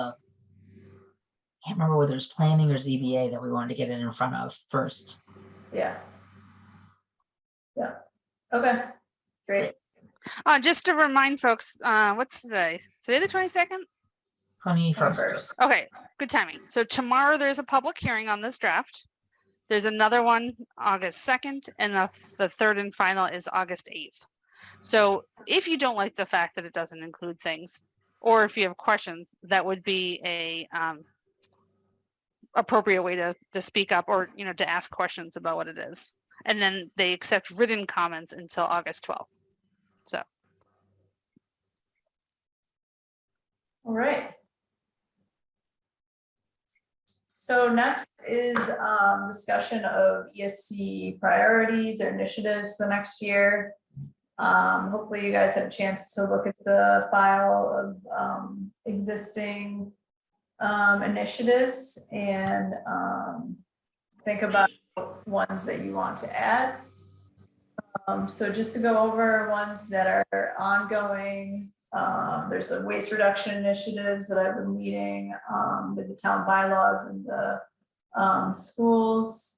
can't remember whether it's planning or ZBA that we wanted to get it in front of first. Yeah. Yeah. Okay, great. Just to remind folks, what's today? Today the 22nd? 21st. Okay, good timing. So tomorrow there's a public hearing on this draft. There's another one August 2nd, and the third and final is August 8th. So if you don't like the fact that it doesn't include things, or if you have questions, that would be a appropriate way to speak up, or to ask questions about what it is. And then they accept written comments until August 12th. So. All right. So next is discussion of ESC priorities or initiatives for next year. Hopefully you guys had a chance to look at the file of existing initiatives and think about ones that you want to add. So just to go over ones that are ongoing, there's a waste reduction initiatives that I've been leading with the town bylaws and the schools.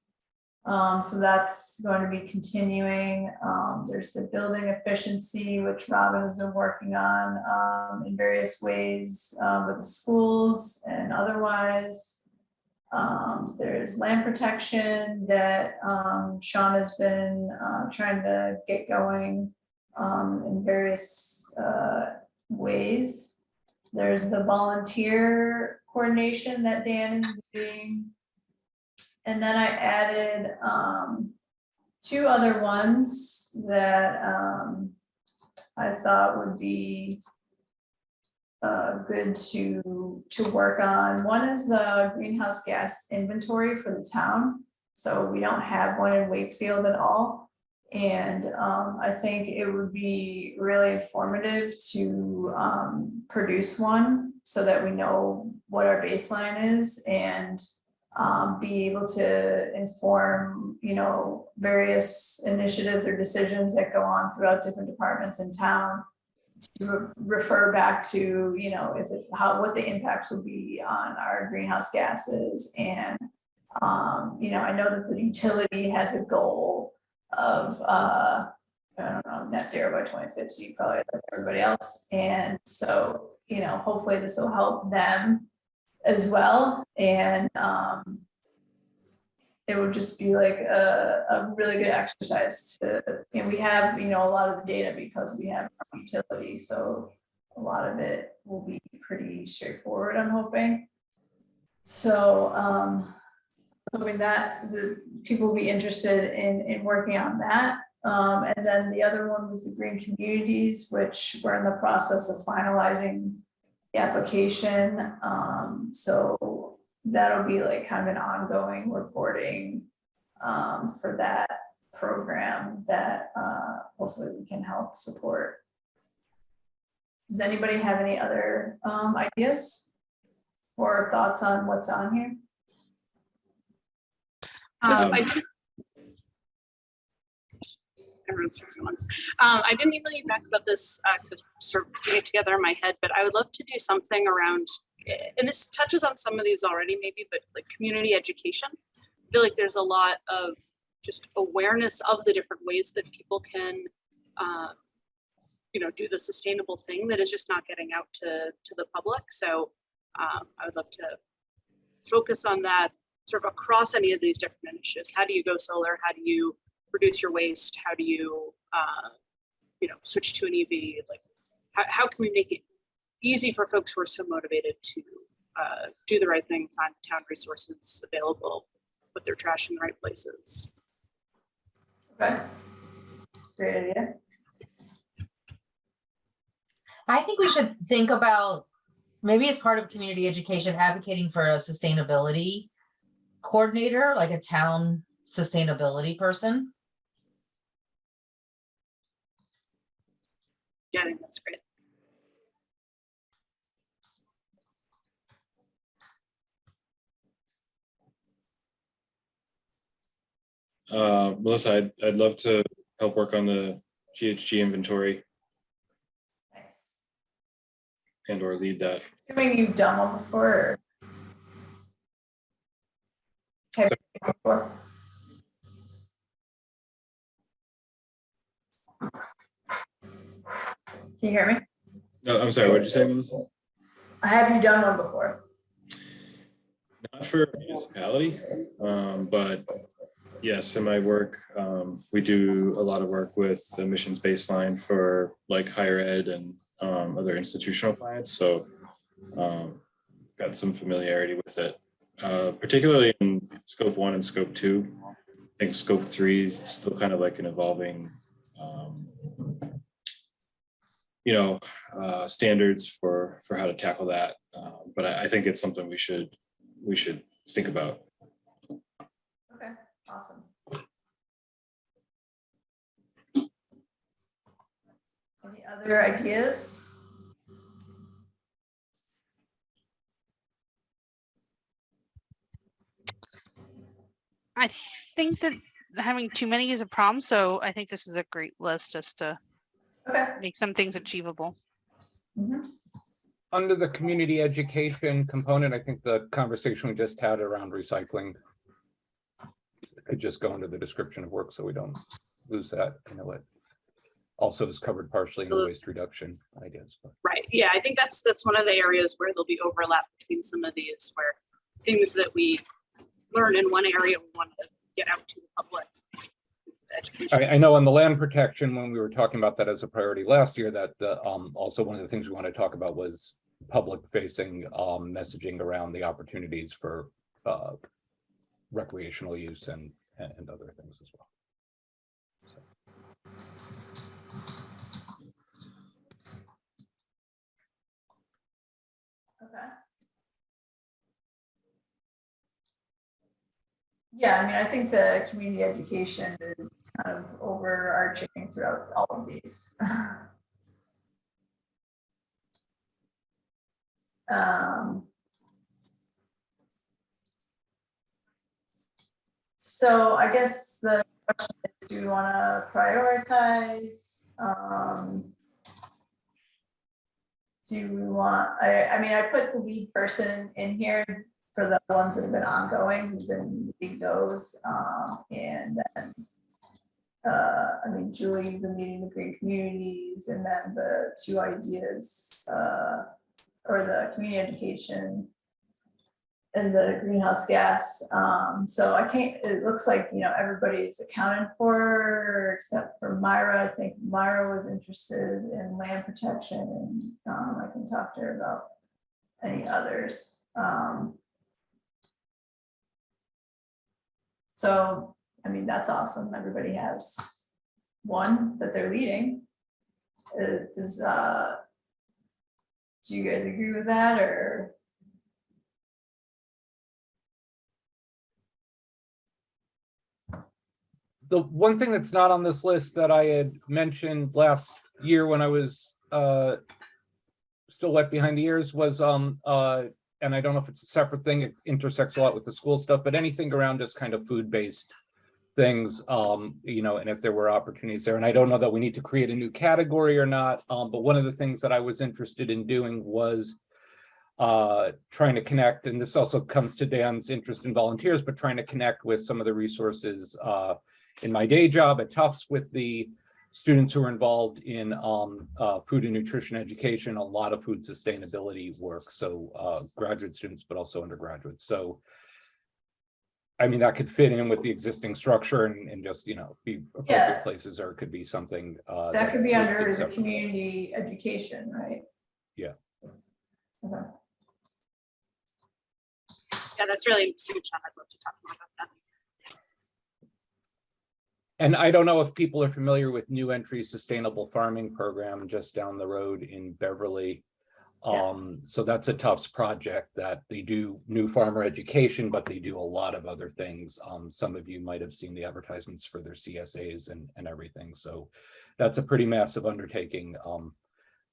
So that's going to be continuing. There's the building efficiency, which Robin has been working on in various ways with the schools and otherwise. There's land protection that Sean has been trying to get going in various ways. There's the volunteer coordination that Dan is doing. And then I added 2 other ones that I thought would be good to work on. One is the greenhouse gas inventory for the town. So we don't have one in Wakefield at all. And I think it would be really informative to produce one so that we know what our baseline is and be able to inform, various initiatives or decisions that go on throughout different departments in town, to refer back to, what the impacts would be on our greenhouse gases. And, I know that the utility has a goal of, I don't know, net zero by 2050, probably like everybody else. And so, hopefully this will help them as well. And it would just be like a really good exercise to, we have, a lot of the data because we have utility. So a lot of it will be pretty straightforward, I'm hoping. So hoping that the people will be interested in working on that. And then the other one was the green communities, which we're in the process of finalizing the application. So that'll be like kind of an ongoing reporting for that program that hopefully we can help support. Does anybody have any other ideas or thoughts on what's on here? I didn't email you back about this to sort of put it together in my head, but I would love to do something around, and this touches on some of these already maybe, but like community education. I feel like there's a lot of just awareness of the different ways that people can, do the sustainable thing that is just not getting out to the public. So I would love to focus on that sort of across any of these different initiatives. How do you go solar? How do you reduce your waste? How do you, switch to an EV? Like, how can we make it easy for folks who are so motivated to do the right thing, find town resources available, put their trash in the right places? Okay. Great idea. I think we should think about, maybe as part of community education, advocating for a sustainability coordinator, like a town sustainability person. Yeah, I think that's great. Melissa, I'd love to help work on the GHG inventory Nice. and or lead that. Assuming you've done one before. Or... Have you done one before? Can you hear me? No, I'm sorry, what did you say, Melissa? Have you done one before? Not for a municipality, but yes, in my work, we do a lot of work with emissions baseline for like higher ed and other institutional clients. So got some familiarity with it, particularly in scope 1 and scope 2. I think scope 3 is still kind of like an evolving, standards for how to tackle that. But I think it's something we should think about. Okay, awesome. Any other ideas? I think that having too many is a problem, so I think this is a great list just to make some things achievable. Mm-hmm. Under the community education component, I think the conversation we just had around recycling could just go into the description of work so we don't lose that. It also is covered partially in the waste reduction ideas. But. Right. Yeah, I think that's one of the areas where there'll be overlap between some of these, where things that we learn in one area we want to get out to the public. I know on the land protection, when we were talking about that as a priority last year, that also one of the things we want to talk about was public facing messaging around the opportunities for recreational use and other things as well. Okay. Yeah, I mean, I think the community education is kind of overarching throughout all of these. So I guess the question is, do we want to prioritize? Do we want, I mean, I put the lead person in here for the ones that have been ongoing, who've been leading those. And then, I mean, Julie, you've been leading the green communities, and then the two ideas, or the community education and the greenhouse gas. So I can't, it looks like, everybody's accounted for except for Myra. I think Myra was interested in land protection, and I can talk to her about any others. So, I mean, that's awesome. Everybody has one that they're leading. Do you guys agree with that, or? The one thing that's not on this list that I had mentioned last year when I was still wet behind the ears was, and I don't know if it's a separate thing, it intersects a lot with the school stuff, but anything around just kind of food-based things, and if there were opportunities there. And I don't know that we need to create a new category or not, but one of the things that I was interested in doing was trying to connect, and this also comes to Dan's interest in volunteers, but trying to connect with some of the resources in my day job at Tufts with the students who are involved in food and nutrition education, a lot of food sustainability work. So graduate students, but also undergraduates. So I mean, that could fit in with the existing structure and just, you know, be appropriate places, or it could be something. That could be under the separately. community education, right? Yeah. Okay. Yeah, that's really super, John. I'd love to talk more about that. And I don't know if people are familiar with New Entry Sustainable Farming Program just down the road in Beverly. So that's a Tufts project that they do new farmer education, but they do a lot of other things. Some of you might have seen the advertisements for their CSAs and everything. So that's a pretty massive undertaking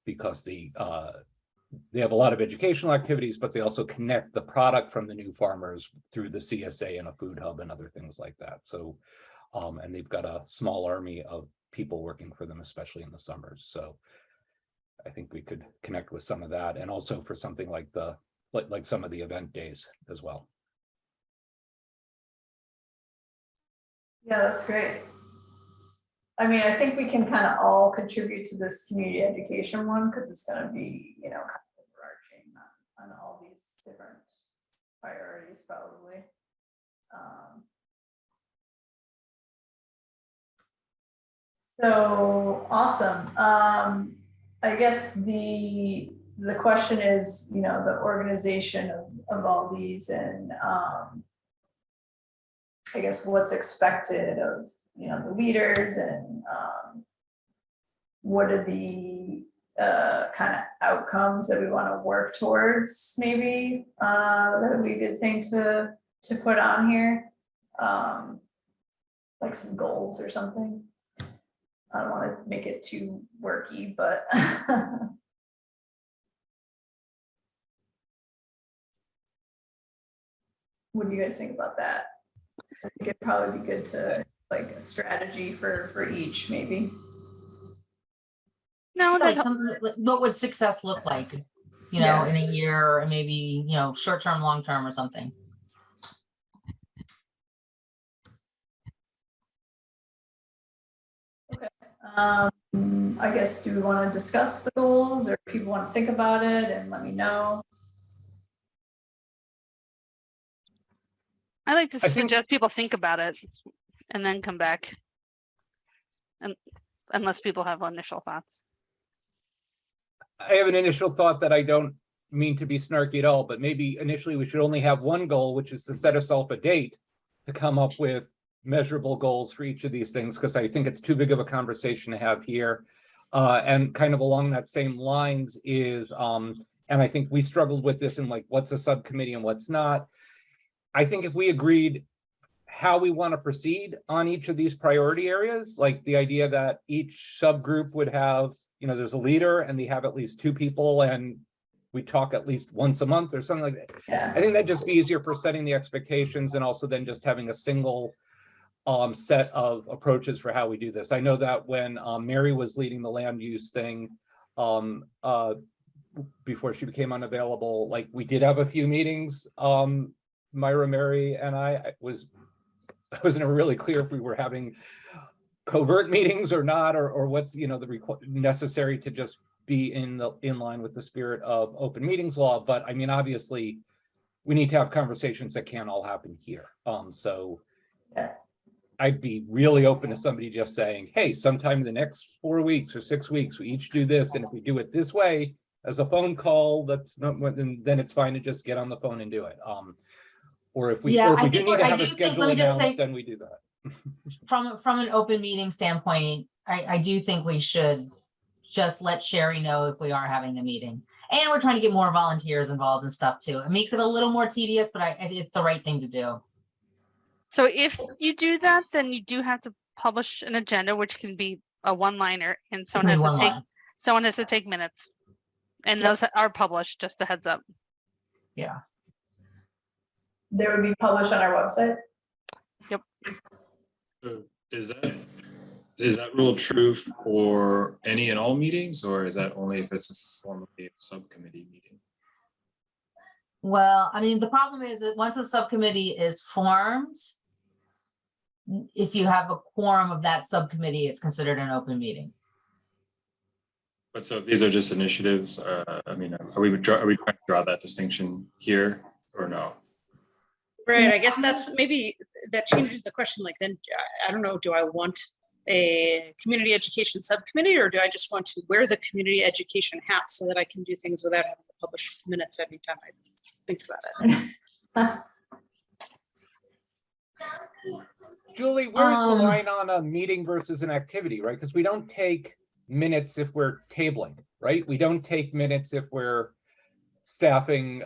because they have a lot of educational activities, but they also connect the product from the new farmers through the CSA and a food hub and other things like that. So and they've got a small army of people working for them, especially in the summers. So I think we could connect with some of that, and also for something like like some of the event days as well. Yeah, that's great. I mean, I think we can kind of all contribute to this community education one because it's going to be, you know, kind of overarching on all these different priorities, probably. So awesome. I guess the question is, you know, the organization of all these, and I guess what's expected of, you know, the leaders, and what are the kind of outcomes that we want to work towards, maybe that would be a good thing to put on here, like some goals or something. I don't want to make it too worky, but what do you guys think about that? I think it'd probably be good to like a strategy for each, maybe. No, Like what would success look like, you know, in a year, or maybe, you know, short term, long term, or something. Okay. I guess, do we want to discuss the goals, or people want to think about it and let me know? I like to suggest people think about it and then come back, and unless people have initial thoughts. I have an initial thought that I don't mean to be snarky at all, but maybe initially we should only have one goal, which is to set ourselves a date to come up with measurable goals for each of these things, because I think it's too big of a conversation to have here. And kind of along that same lines is, and I think we struggled with this in like, what's a subcommittee and what's not. I think if we agreed how we want to proceed on each of these priority areas, like the idea that each subgroup would have, you know, there's a leader and they have at least 2 people and we talk at least once a month or something like that. Yeah. I think that'd just be easier for setting the expectations, and also then just having a single set of approaches for how we do this. I know that when Mary was leading the land use thing before she became unavailable, like we did have a few meetings, Myra, Mary, and I wasn't really clear if we were having covert meetings or not, or what's, you know, the necessary to just be in line with the spirit of open meetings law. But I mean, obviously we need to have conversations that can't all happen here. So yeah. I'd be really open to somebody just saying, hey, sometime in the next 4 weeks or 6 weeks, we each do this. And if we do it this way as a phone call, that's not, then it's fine to just get on the phone and do it. Or if we, Yeah, or if I we do think need to I have do a think- schedule let me just say- announced, then we do that. From an open meeting standpoint, I do think we should just let Sherry know if we are having a meeting. And we're trying to get more volunteers involved and stuff too. It makes it a little more tedious, but it's the right thing to do. So if you do that, then you do have to publish an agenda, which can be a one-liner, and It can be one line. someone has to take minutes. And Yep. those are published, just a heads up. Yeah. They would be published on our website. So is that rule true for any and all meetings, or is that only if it's a formally subcommittee meeting? Well, I mean, the problem is that once a subcommittee is formed, if you have a quorum of that subcommittee, it's considered an open meeting. But so if these are just initiatives, I mean, are we trying to draw that distinction here or no? Right, I guess that's maybe that changes the question. Like then, I don't know, do I want a community education subcommittee or do I just want to wear the community education hat so that I can do things without having to publish minutes every time I think about it? Julie, where's the line on a meeting versus an activity, right? Because we don't take minutes if we're tabling, right? We don't take minutes if we're staffing,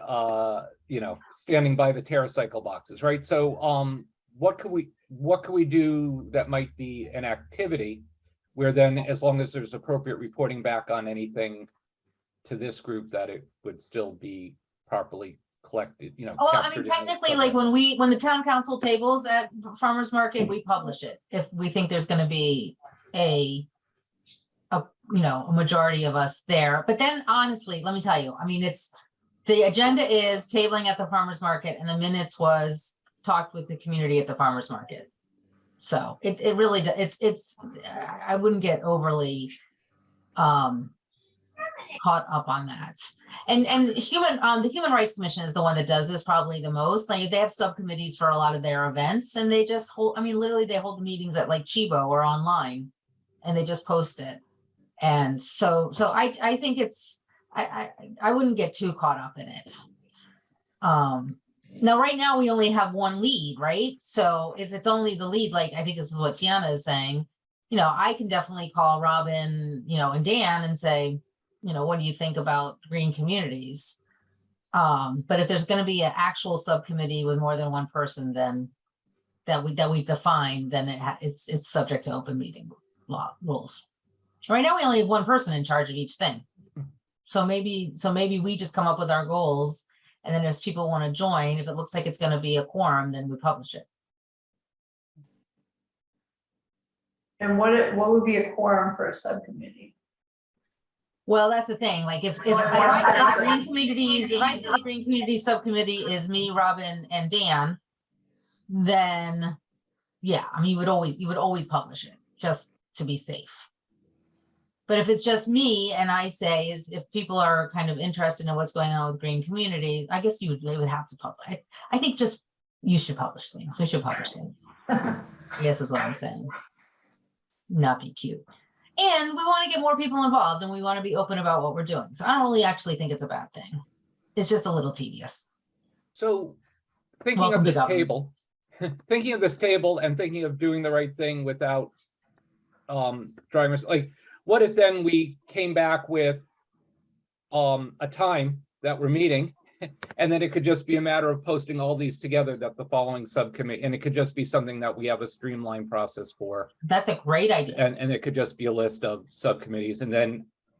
standing by the TerraCycle boxes, right? So what could we do that might be an activity where then, as long as there's appropriate reporting back on anything to this group, that it would still be properly collected, Well, I mean, technically, like when the town council tables at farmers market, we publish it if we think there's going to be a majority of us there. But then honestly, let me tell you, I mean, the agenda is tabling at the farmers market and the minutes was talked with the community at the farmers market. So it really, I wouldn't get overly caught up on that. And the Human Rights Commission is the one that does this probably the most. Like they have subcommittees for a lot of their events and they just hold, I mean, literally they hold the meetings at like Chibo or online and they just post it. And so I think I wouldn't get too caught up in it. Now, right now we only have one lead, right? So if it's only the lead, like I think this is what Tiana is saying, I can definitely call Robin, and Dan and say, what do you think about green communities? But if there's going to be an actual subcommittee with more than one person, then that we define, then it's subject to open meeting law rules. Right now, we only have one person in charge of each thing. So maybe we just come up with our goals, and then if people want to join, if it looks like it's going to be a quorum, then we publish it. And what would be a quorum for a subcommittee? Well, that's the thing. Like if I say green communities, if I say the green communities subcommittee is me, Robin, and Dan, then yeah, I mean you would always publish it just to be safe. But if it's just me and I say is if people are kind of interested in what's going on with green community, I guess they would have to publish. I think just you should publish things. We should publish things. I guess is what I'm saying. Not be cute. And we want to get more people involved and we want to be open about what we're doing. So I don't really actually think it's a bad thing. It's just a little tedious. So thinking of this table and thinking of doing the right thing without driving us, like what if then we came back with a time that we're meeting and then it could just be a matter of posting all these together that the following subcommittee, and it could just be something that we have a streamlined process for. That's a great idea. And it could just be a list of subcommittees, and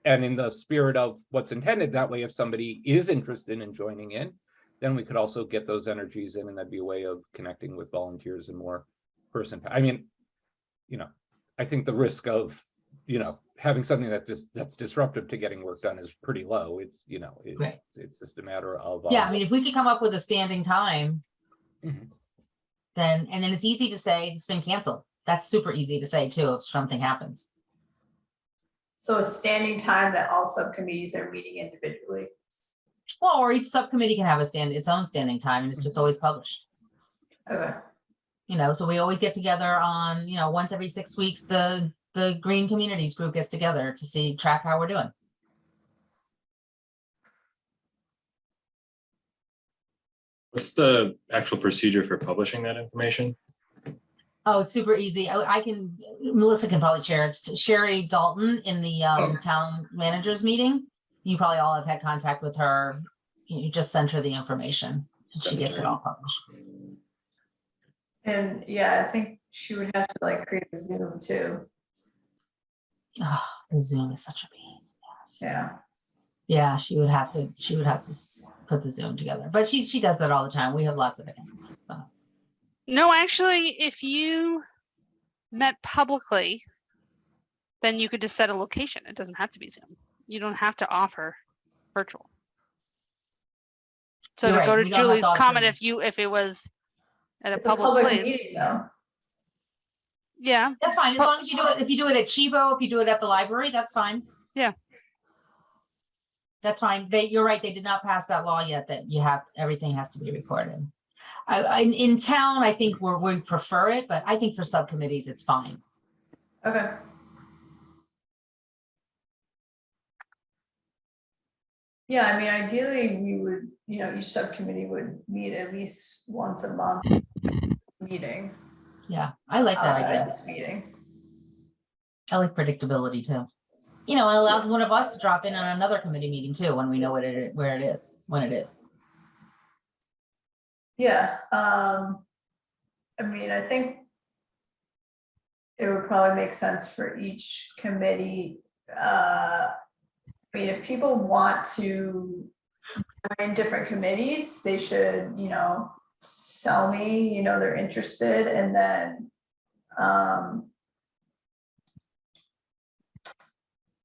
in the spirit of what's intended, that way if somebody is interested in joining in, then we could also get those energies in, and that'd be a way of connecting with volunteers and more person. I mean, I think the risk of, having something that's disruptive to getting work done is pretty low. It's, it's just a matter of. Yeah, I mean, if we could come up with a standing time, then it's easy to say it's been canceled. That's super easy to say too, if something happens. So a standing time that all subcommittees are meeting individually. Well, or each subcommittee can have its own standing time and it's just always published. Okay. So we always get together on, once every 6 weeks, the Green Communities group gets together to track how we're doing. What's the actual procedure for publishing that information? Oh, it's super easy. Melissa can probably share. It's Sherry Dalton in the town managers meeting. You probably all have had contact with her. You just send her the information. She gets it all published. And yeah, I think she would have to create a Zoom too. Oh, the Zoom is such a pain. Yes. Yeah. Yeah, she would have to put the Zoom together. But she does that all the time. We have lots of accounts. So. No, actually, if you met publicly, then you could just set a location. It doesn't have to be Zoom. You don't have to offer virtual. So You're to go right. to Julie's comment, Zoom. if it was at a It's public place. meeting though. Yeah, That's fine, as long as you do it, if you do it at Chivo, if you do it at the library, that's fine. Yeah. That's fine. You're right, they did not pass that law yet, that everything has to be recorded. In town, I think we prefer it, but I think for subcommittees, it's fine. Okay. Yeah, I mean, ideally, we would, each subcommittee would meet at least once a month meeting. Yeah, I like that Outside idea. this meeting. I like predictability too. It allows one of us to drop in on another committee meeting too, when we know where it is, when it is. Yeah, I mean, I think it would probably make sense for each committee. I mean, if people want to join different committees, they should, tell me, they're interested, and then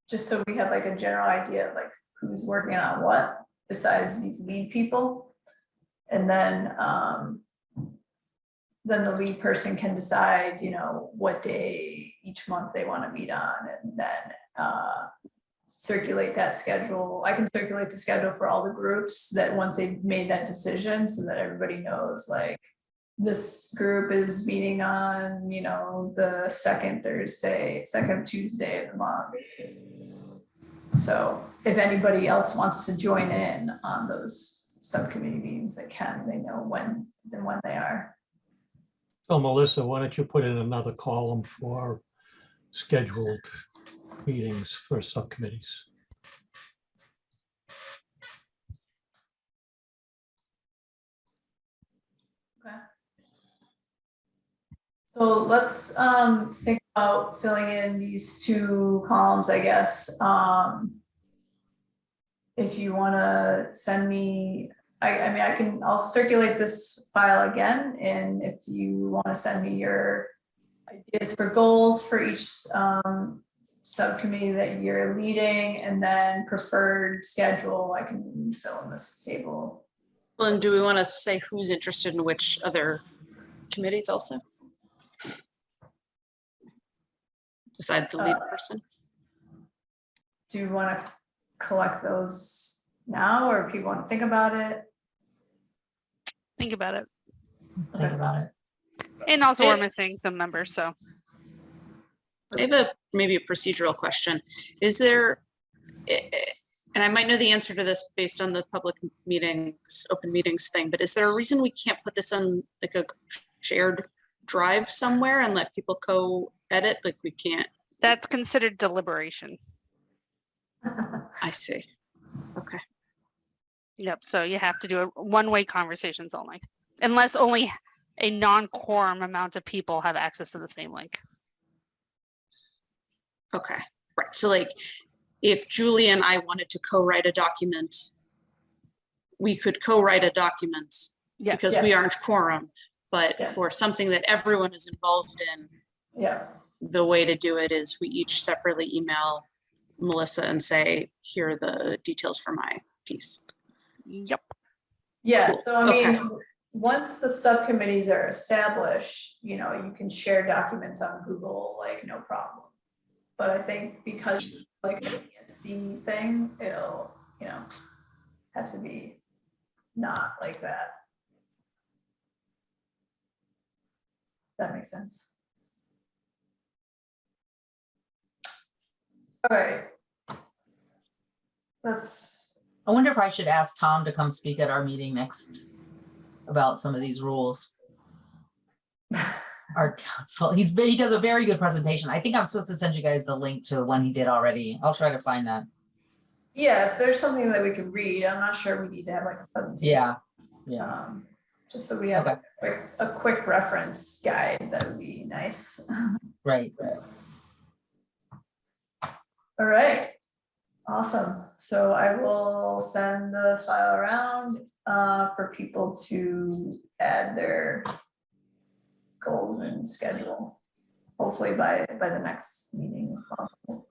just so we have like a general idea of like who's working on what besides these lead people. And then the lead person can decide, what day each month they want to meet on, and then circulate that schedule. I can circulate the schedule for all the groups that once they've made that decision, so that everybody knows like this group is meeting on, the second Tuesday of the month. So if anybody else wants to join in on those subcommittee meetings, they can, they know when they are. So Melissa, why don't you put in another column for scheduled meetings for subcommittees? Okay. So let's think about filling in these two columns, I guess. If you want to send me, I mean, I'll circulate this file again, and if you want to send me your ideas for goals for each subcommittee that you're leading, and then preferred schedule, I can fill in this table. Well, and do we want to say who's interested in which other committees also? Besides the lead person? Do you want to collect those now, or people want to think about it? think about it. Think about it. And also we're missing some members, so. I have maybe a procedural question. Is there, and I might know the answer to this based on the public meetings, open meetings thing, but is there a reason we can't put this on like a shared drive somewhere and let people co-edit? Like we can't? That's considered deliberation. I see. Okay. Yep, so you have to do a one-way conversations only, unless only a non-quorum amount of people have access to the same link. Okay, right. So like if Julie and I wanted to co-write a document, we could co-write a document because we aren't quorum, but for something that everyone is involved in, the way to do it is we each separately email Melissa and say, here are the details for my piece. Yep. Yeah, Cool. so I mean, once the subcommittees are established, you can share documents on Google, like no problem. But I think because it's like a PSC thing, it'll, have to be not like that. That makes sense. All right. I wonder if I should ask Tom to come speak at our meeting next about some of these rules. Our council, he does a very good presentation. I think I'm supposed to send you guys the link to one he did already. I'll try to find that. Yeah, if there's something that we can read, I'm not sure we need to have like a presentation. Yeah. Just so we have a quick reference guide, that would be nice. Right. All right. Awesome. So I will send the file around for people to add their goals and schedule, hopefully by the next meeting if possible.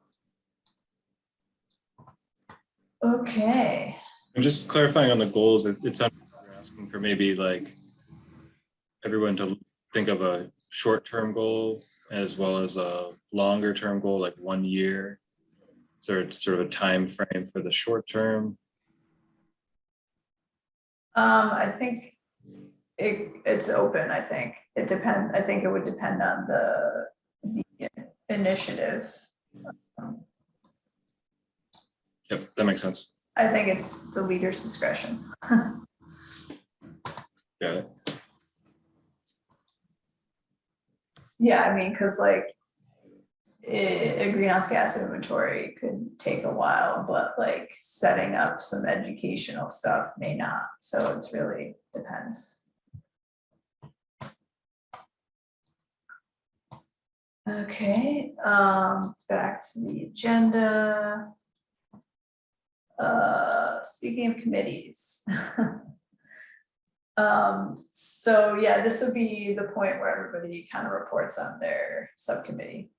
Okay. And just clarifying on the goals, it sounds like you're asking for maybe like everyone to think of a short-term goal as well as a longer term goal, like 1 year? Is there sort of a time frame for the short term? I think it's open, I think. I think it would depend on the initiative. Yep, that makes sense. I think it's the leader's discretion. Got it. Yeah, I mean, because like a greenhouse gas inventory could take a while, but like setting up some educational stuff may not. So it's really depends. Okay, back to the agenda. Speaking of committees. So yeah, this would be the point where everybody kind of reports on their subcommittee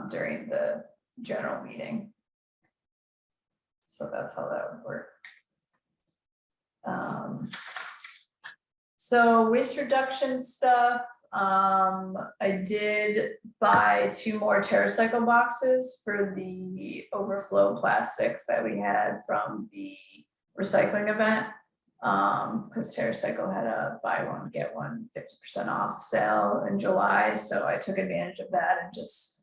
during the general meeting. So that's how that would work. So waste reduction stuff, I did buy 2 more TerraCycle boxes for the overflow plastics that we had from the recycling event. Because TerraCycle had a buy one, get one 50% off sale in July. So I took advantage of that and just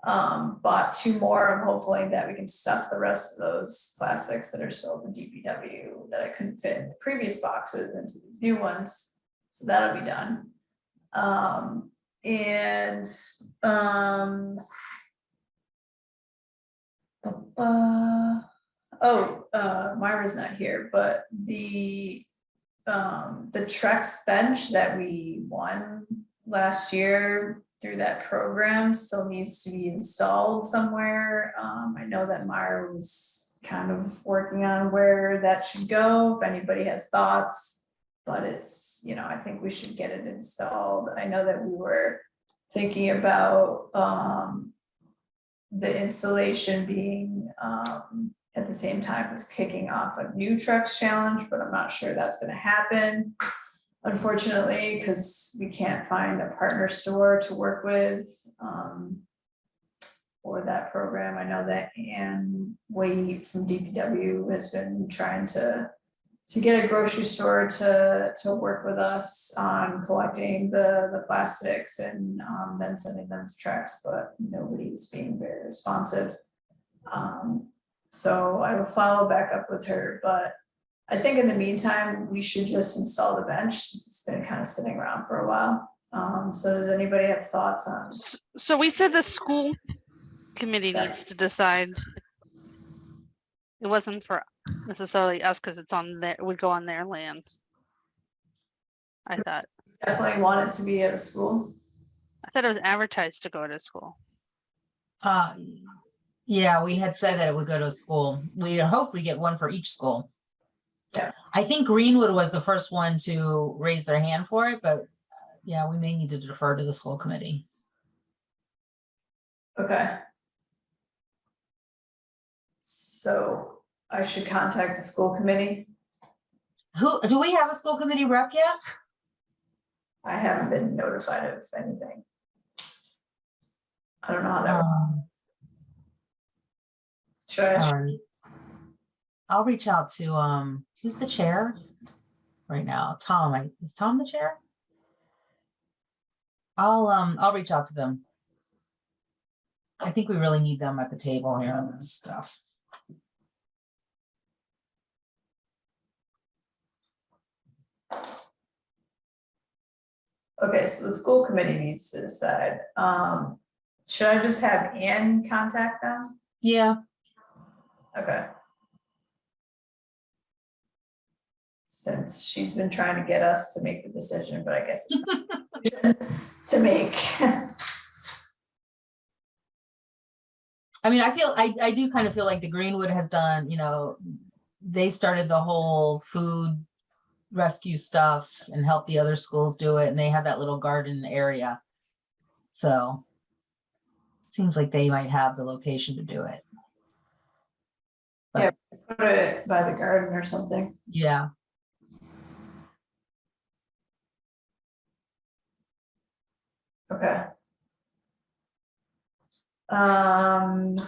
bought 2 more. I'm hoping that we can stuff the rest of those plastics that are still in DPW that I couldn't fit in the previous boxes into these new ones. So that'll be done. Myra's not here, but the Trex bench that we won last year through that program still needs to be installed somewhere. I know that Myra was kind of working on where that should go, if anybody has thoughts, but it's, you know, I think we should get it installed. I know that we were thinking about the installation being at the same time as kicking off a new Trex challenge, but I'm not sure that's going to happen, unfortunately, because we can't find a partner store to work with for that program. I know that Ann Wade from DPW has been trying to get a grocery store to work with us on collecting the plastics and then sending them to Trex, but nobody's being very responsive. So I will follow back up with her, but I think in the meantime, we should just install the bench since it's been kind of sitting around for a while. So does anybody have thoughts on? So we said the school committee needs to decide. It wasn't for necessarily us because it's on their, would go on their land. I thought. Definitely want it to be at a school. I thought it was advertised to go to school. Yeah, we had said that it would go to a school. We hope we get one for each school. Yeah. I think Greenwood was the first one to raise their hand for it, but yeah, we may need to defer to the school committee. Okay. So I should contact the school committee. Do we have a school committee rep yet? I haven't been notified of anything. I don't know how that works. Should I? All right. I'll reach out to who's the chair right now? Tom. Is Tom the chair? I'll reach out to them. I think we really need them at the table here on this stuff. Okay, so the school committee needs to decide. Should I just have Ann contact them? Yeah. Okay. Since she's been trying to get us to make the decision, but I guess it's to make. I mean, I do kind of feel like the Greenwood has done, you know, they started the whole food rescue stuff and helped the other schools do it. And they have that little garden area. So it seems like they might have the location to do it. But, yeah, put it by the garden or something. Yeah. Okay. And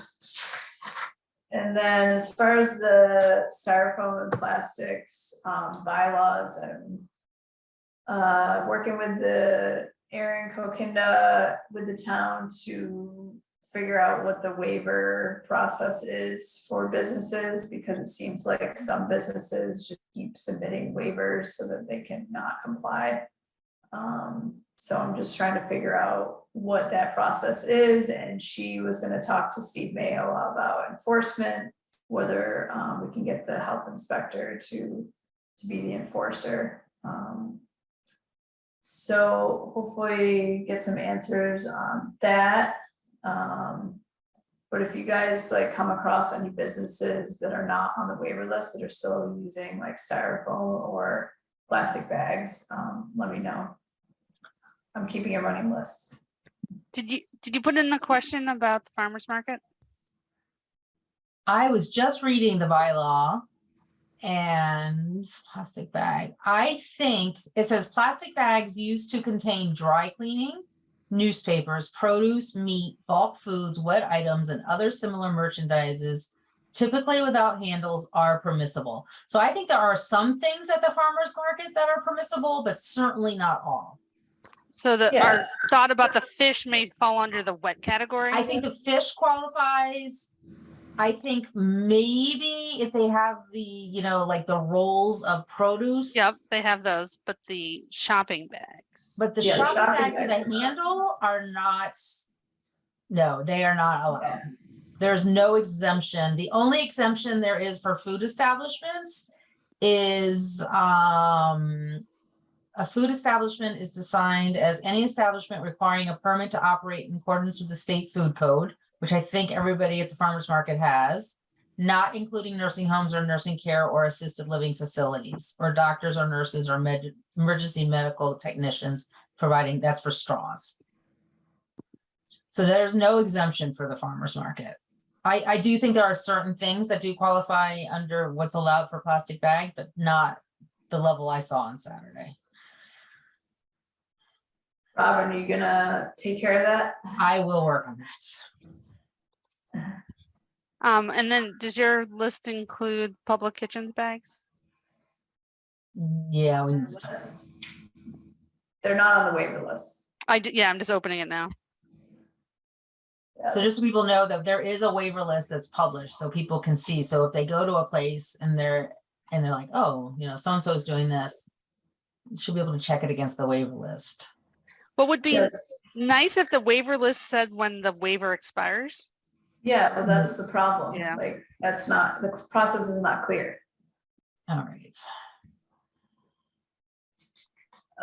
then as far as the styrofoam and plastics bylaws, I'm working with the Aaron Kokinda with the town to figure out what the waiver process is for businesses, because it seems like some businesses just keep submitting waivers so that they can not comply. So I'm just trying to figure out what that process is, and she was gonna talk to Steve Mayo about enforcement, whether we can get the health inspector to be the enforcer. So hopefully get some answers on that. But if you guys like come across any businesses that are not on the waiver list that are still using like styrofoam or plastic bags, let me know. I'm keeping a running list. Did you put in the question about the farmer's market? I was just reading the bylaw and plastic bag. I think it says plastic bags used to contain dry cleaning, newspapers, produce, meat, bulk foods, wet items, and other similar merchandises, typically without handles, are permissible. So I think there are some things at the farmer's market that are permissible, but certainly not all. So Yeah. our thought about the fish may fall under the wet category. I think the fish qualifies. I think maybe if they have the, you know, like the rolls of produce. Yep, they have those, but the shopping bags. But the Yeah, the shopping shopping bags with bags a are not. handle are not, no, they are not allowed. Yeah. There's no exemption. The only exemption there is for food establishments is a food establishment is defined as any establishment requiring a permit to operate in accordance with the state food code, which I think everybody at the farmer's market has, not including nursing homes or nursing care or assisted living facilities, or doctors or nurses or emergency medical technicians providing, that's for straws. So there's no exemption for the farmer's market. I do think there are certain things that do qualify under what's allowed for plastic bags, but not the level I saw on Saturday. Robin, are you gonna take care of that? I will work on that. And then does your list include public kitchens bags? Yeah, They're not on the waiver list. Yeah, I'm just opening it now. so just so people know that there is a waiver list that's published so people can see. So if they go to a place and they're like, oh, you know, so-and-so is doing this, you should be able to check it against the waiver list. What would be Yes. nice if the waiver list said when the waiver expires? Yeah, well, that's the problem. Yeah. Like, that's not, the process is not clear. All right.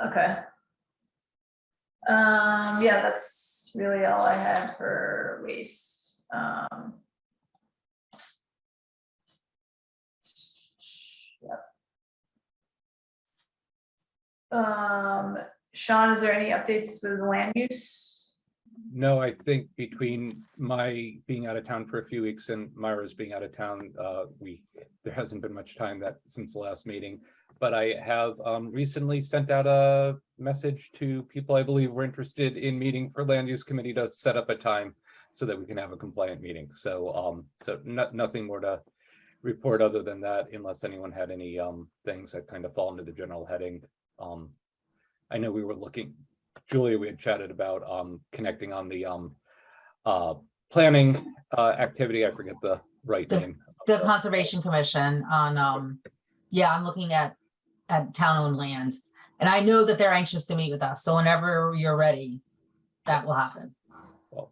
Okay. Yeah, that's really all I had for waste. Yep. Sean, is there any updates with land use? No, I think between my being out of town for a few weeks and Myra's being out of town, there hasn't been much time since the last meeting. But I have recently sent out a message to people I believe were interested in meeting for land use committee to set up a time so that we can have a compliant meeting. So nothing more to report other than that, unless anyone had any things that kind of fall into the general heading. I know we were looking, Julia, we had chatted about connecting on the planning activity. I forget the right name. The Conservation Commission on, yeah, I'm looking at town-owned land. And I know that they're anxious to meet with us. So whenever you're ready, that will happen. Well,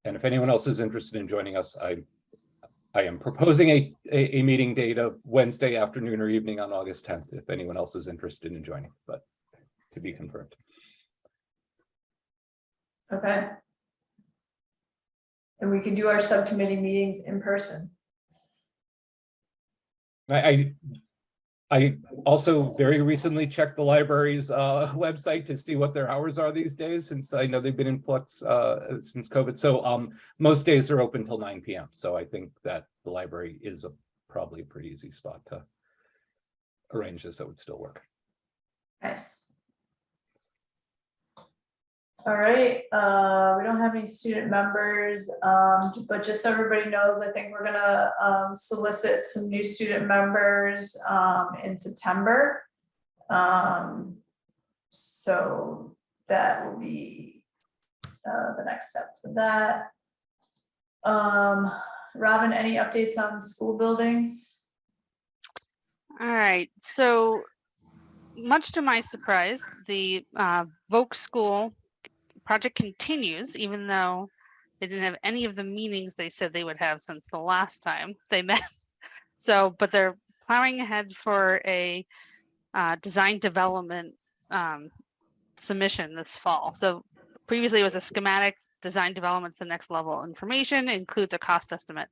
and if anyone else is interested in joining us, I am proposing a meeting date of Wednesday afternoon or evening on August 10th, if anyone else is interested in joining, but to be confirmed. Okay. And we can do our subcommittee meetings in person. I also very recently checked the library's website to see what their hours are these days, since I know they've been in flux since COVID. So most days are open till 9 p.m. So I think that the library is probably a pretty easy spot to arrange this that would still work. Nice. All right, we don't have any student members, but just so everybody knows, I think we're gonna solicit some new student members in September. So that will be the next step for that. Robin, any updates on school buildings? All right, so much to my surprise, the Voc School project continues, even though they didn't have any of the meetings they said they would have since the last time they met. So, but they're plowing ahead for a design development submission this fall. So previously it was a schematic. Design development's the next level of information, includes a cost estimate.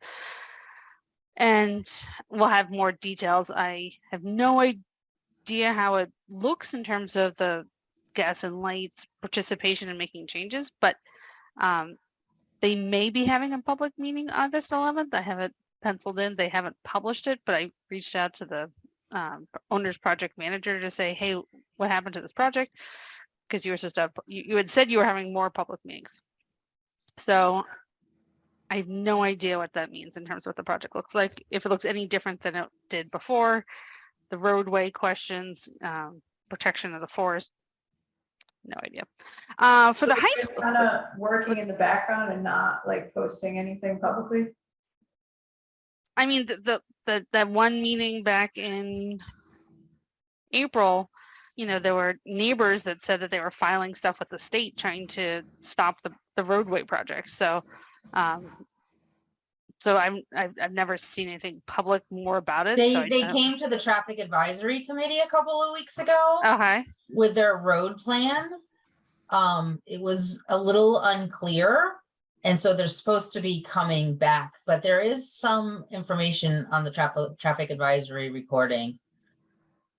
And we'll have more details. I have no idea how it looks in terms of the gas and lights participation in making changes, but they may be having a public meeting August 11th. I have it penciled in. They haven't published it, but I reached out to the owner's project manager to say, hey, what happened to this project? Because you were just you had said you were having more public meetings. So I have no idea what that means in terms of what the project looks like. If it looks any different than it did before, the roadway questions, protection of the forest, no idea. For the high school, Kind of working in the background and not like posting anything publicly. I mean, that one meeting back in April, you know, there were neighbors that said that they were filing stuff with the state trying to stop the roadway project. So, so I've never seen anything public more about it. They came to the traffic advisory committee a couple of weeks ago Okay. with their road plan. It was a little unclear. And so they're supposed to be coming back, but there is some information on the traffic advisory recording.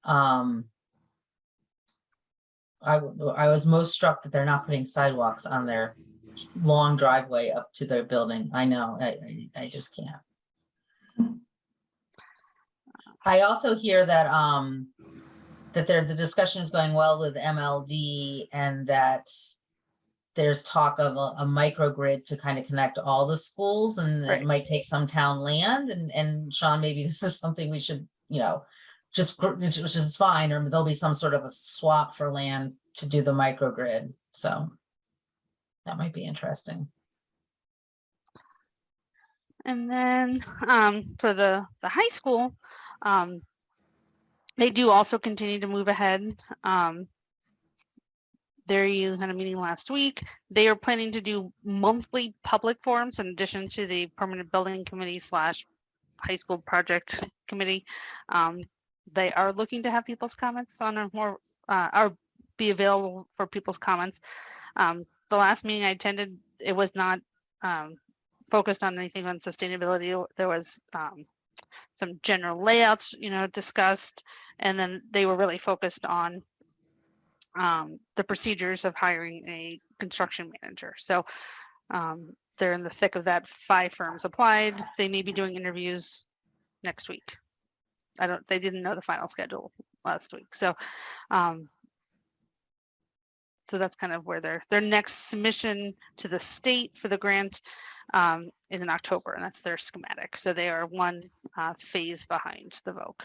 I was most struck that they're not putting sidewalks on their long driveway up to their building. I know, I just can't. I also hear that the discussion is going well with MLD and that there's talk of a microgrid to kind of connect all the schools, and Right. it might take some town land. And Sean, maybe this is something we should, you know, which is fine, or there'll be some sort of a swap for land to do the microgrid. So that might be interesting. And then for the high school, they do also continue to move ahead. You had a meeting last week. They are planning to do monthly public forums in addition to the permanent building committee / high school project committee. They are looking to have people's comments on a more or be available for people's comments. The last meeting I attended, it was not focused on anything on sustainability. There was some general layouts, you know, discussed, and then they were really focused on the procedures of hiring a construction manager. So they're in the thick of that. 5 firms applied. They may be doing interviews next week. They didn't know the final schedule last week. So so that's kind of where their next submission to the state for the grant is in October, and that's their schematic. So they are one phase behind the Voc.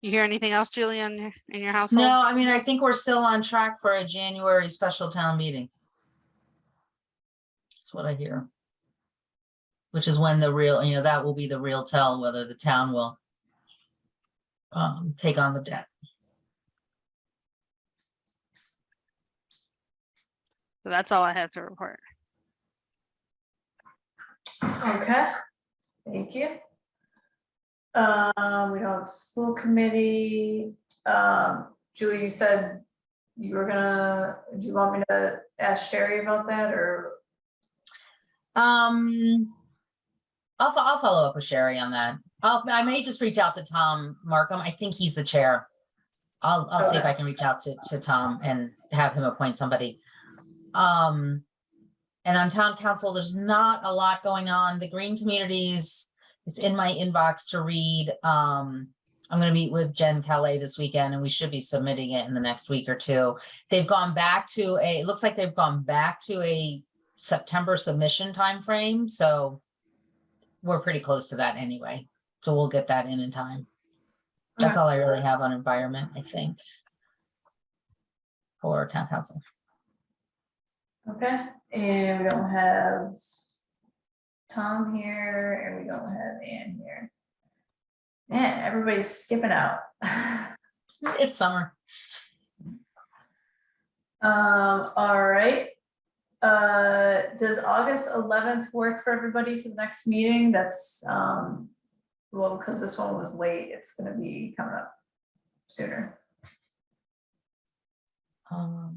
You hear anything else, Julie, in your household? No, I mean, I think we're still on track for a January special town meeting. That's what I hear. Which is when the real, you know, that will be the real tell whether the town will take on the debt. So that's all I have to report. Okay, thank you. We don't have a school committee. Julie, you said you were gonna, do you want me to ask Sherry about that, or? I'll follow up with Sherry on that. I may just reach out to Tom Markham. I think he's the chair. I'll see if I can reach out to Tom and have him appoint somebody. And on town council, there's not a lot going on. The green communities, it's in my inbox to read. I'm gonna meet with Jen Calais this weekend and we should be submitting it in the next week or two. They've gone back to it looks like they've gone back to a September submission timeframe, so we're pretty close to that anyway. So we'll get that in time. That's all I really have on environment, I think. For town council. Okay, and we don't have Tom here, and we don't have Ann here. Man, everybody's skipping out. It's summer. All right. Does August 11th work for everybody for the next meeting? That's, well, because this one was late, it's gonna be coming up sooner.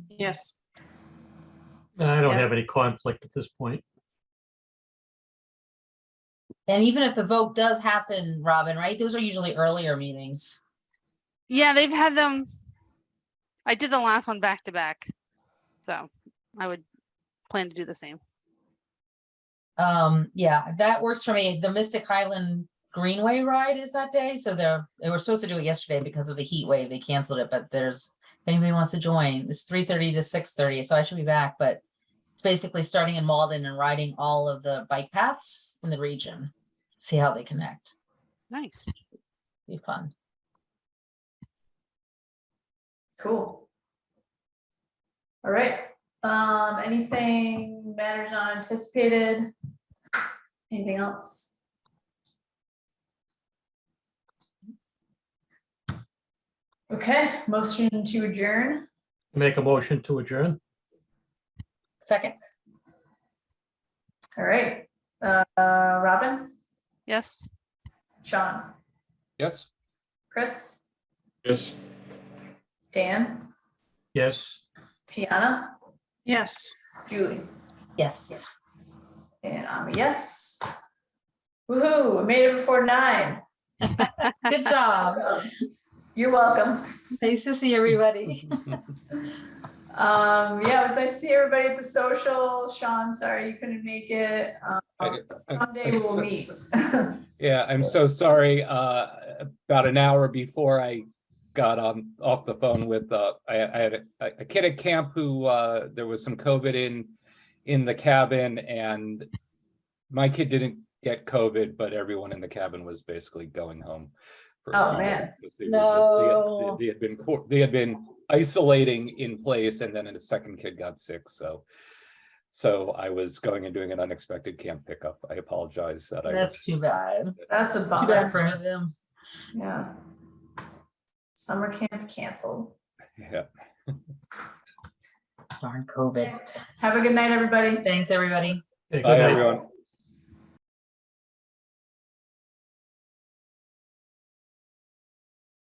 Yes. I don't Yeah. have any conflict at this point. And even if the vote does happen, Robin, right? Those are usually earlier meetings. Yeah, they've had them. I did the last one back to back. So I would plan to do the same. Yeah, that works for me. The Mystic Highland Greenway ride is that day. So they were supposed to do it yesterday because of the heat wave. They canceled it, but if anybody wants to join, it's 3:30 to 6:30. So I should be back, but it's basically starting in Malden and riding all of the bike paths in the region. See how they connect. Nice. Be fun. Cool. All right, anything matters not anticipated? Anything else? Okay, motion to adjourn. Make a motion to adjourn. Second. All right, Robin, Yes. Sean, Yes. Chris, Yes. Dan, Yes. Tiana, Yes. Julie, Yes. and I'm a yes. Woohoo, we made it before 9. Good job. You're welcome. Nice to see everybody. Yeah, it was nice to see everybody at the social. Sean, sorry you couldn't make it. Someday we'll meet. Yeah, I'm so sorry. About an hour before I got off the phone with, I had a kid at camp who there was some COVID in the cabin, and my kid didn't get COVID, but everyone in the cabin was basically going home. Oh, man. Because they No. they had been isolating in place, and then a second kid got sick. So I was going and doing an unexpected camp pickup. I apologize that That's too bad. That's a bummer. Too bad for him. Yeah. Summer camp canceled. Yeah. Darn COVID. Have a good night, everybody. Thanks, everybody. Okay, good Bye, night. everyone.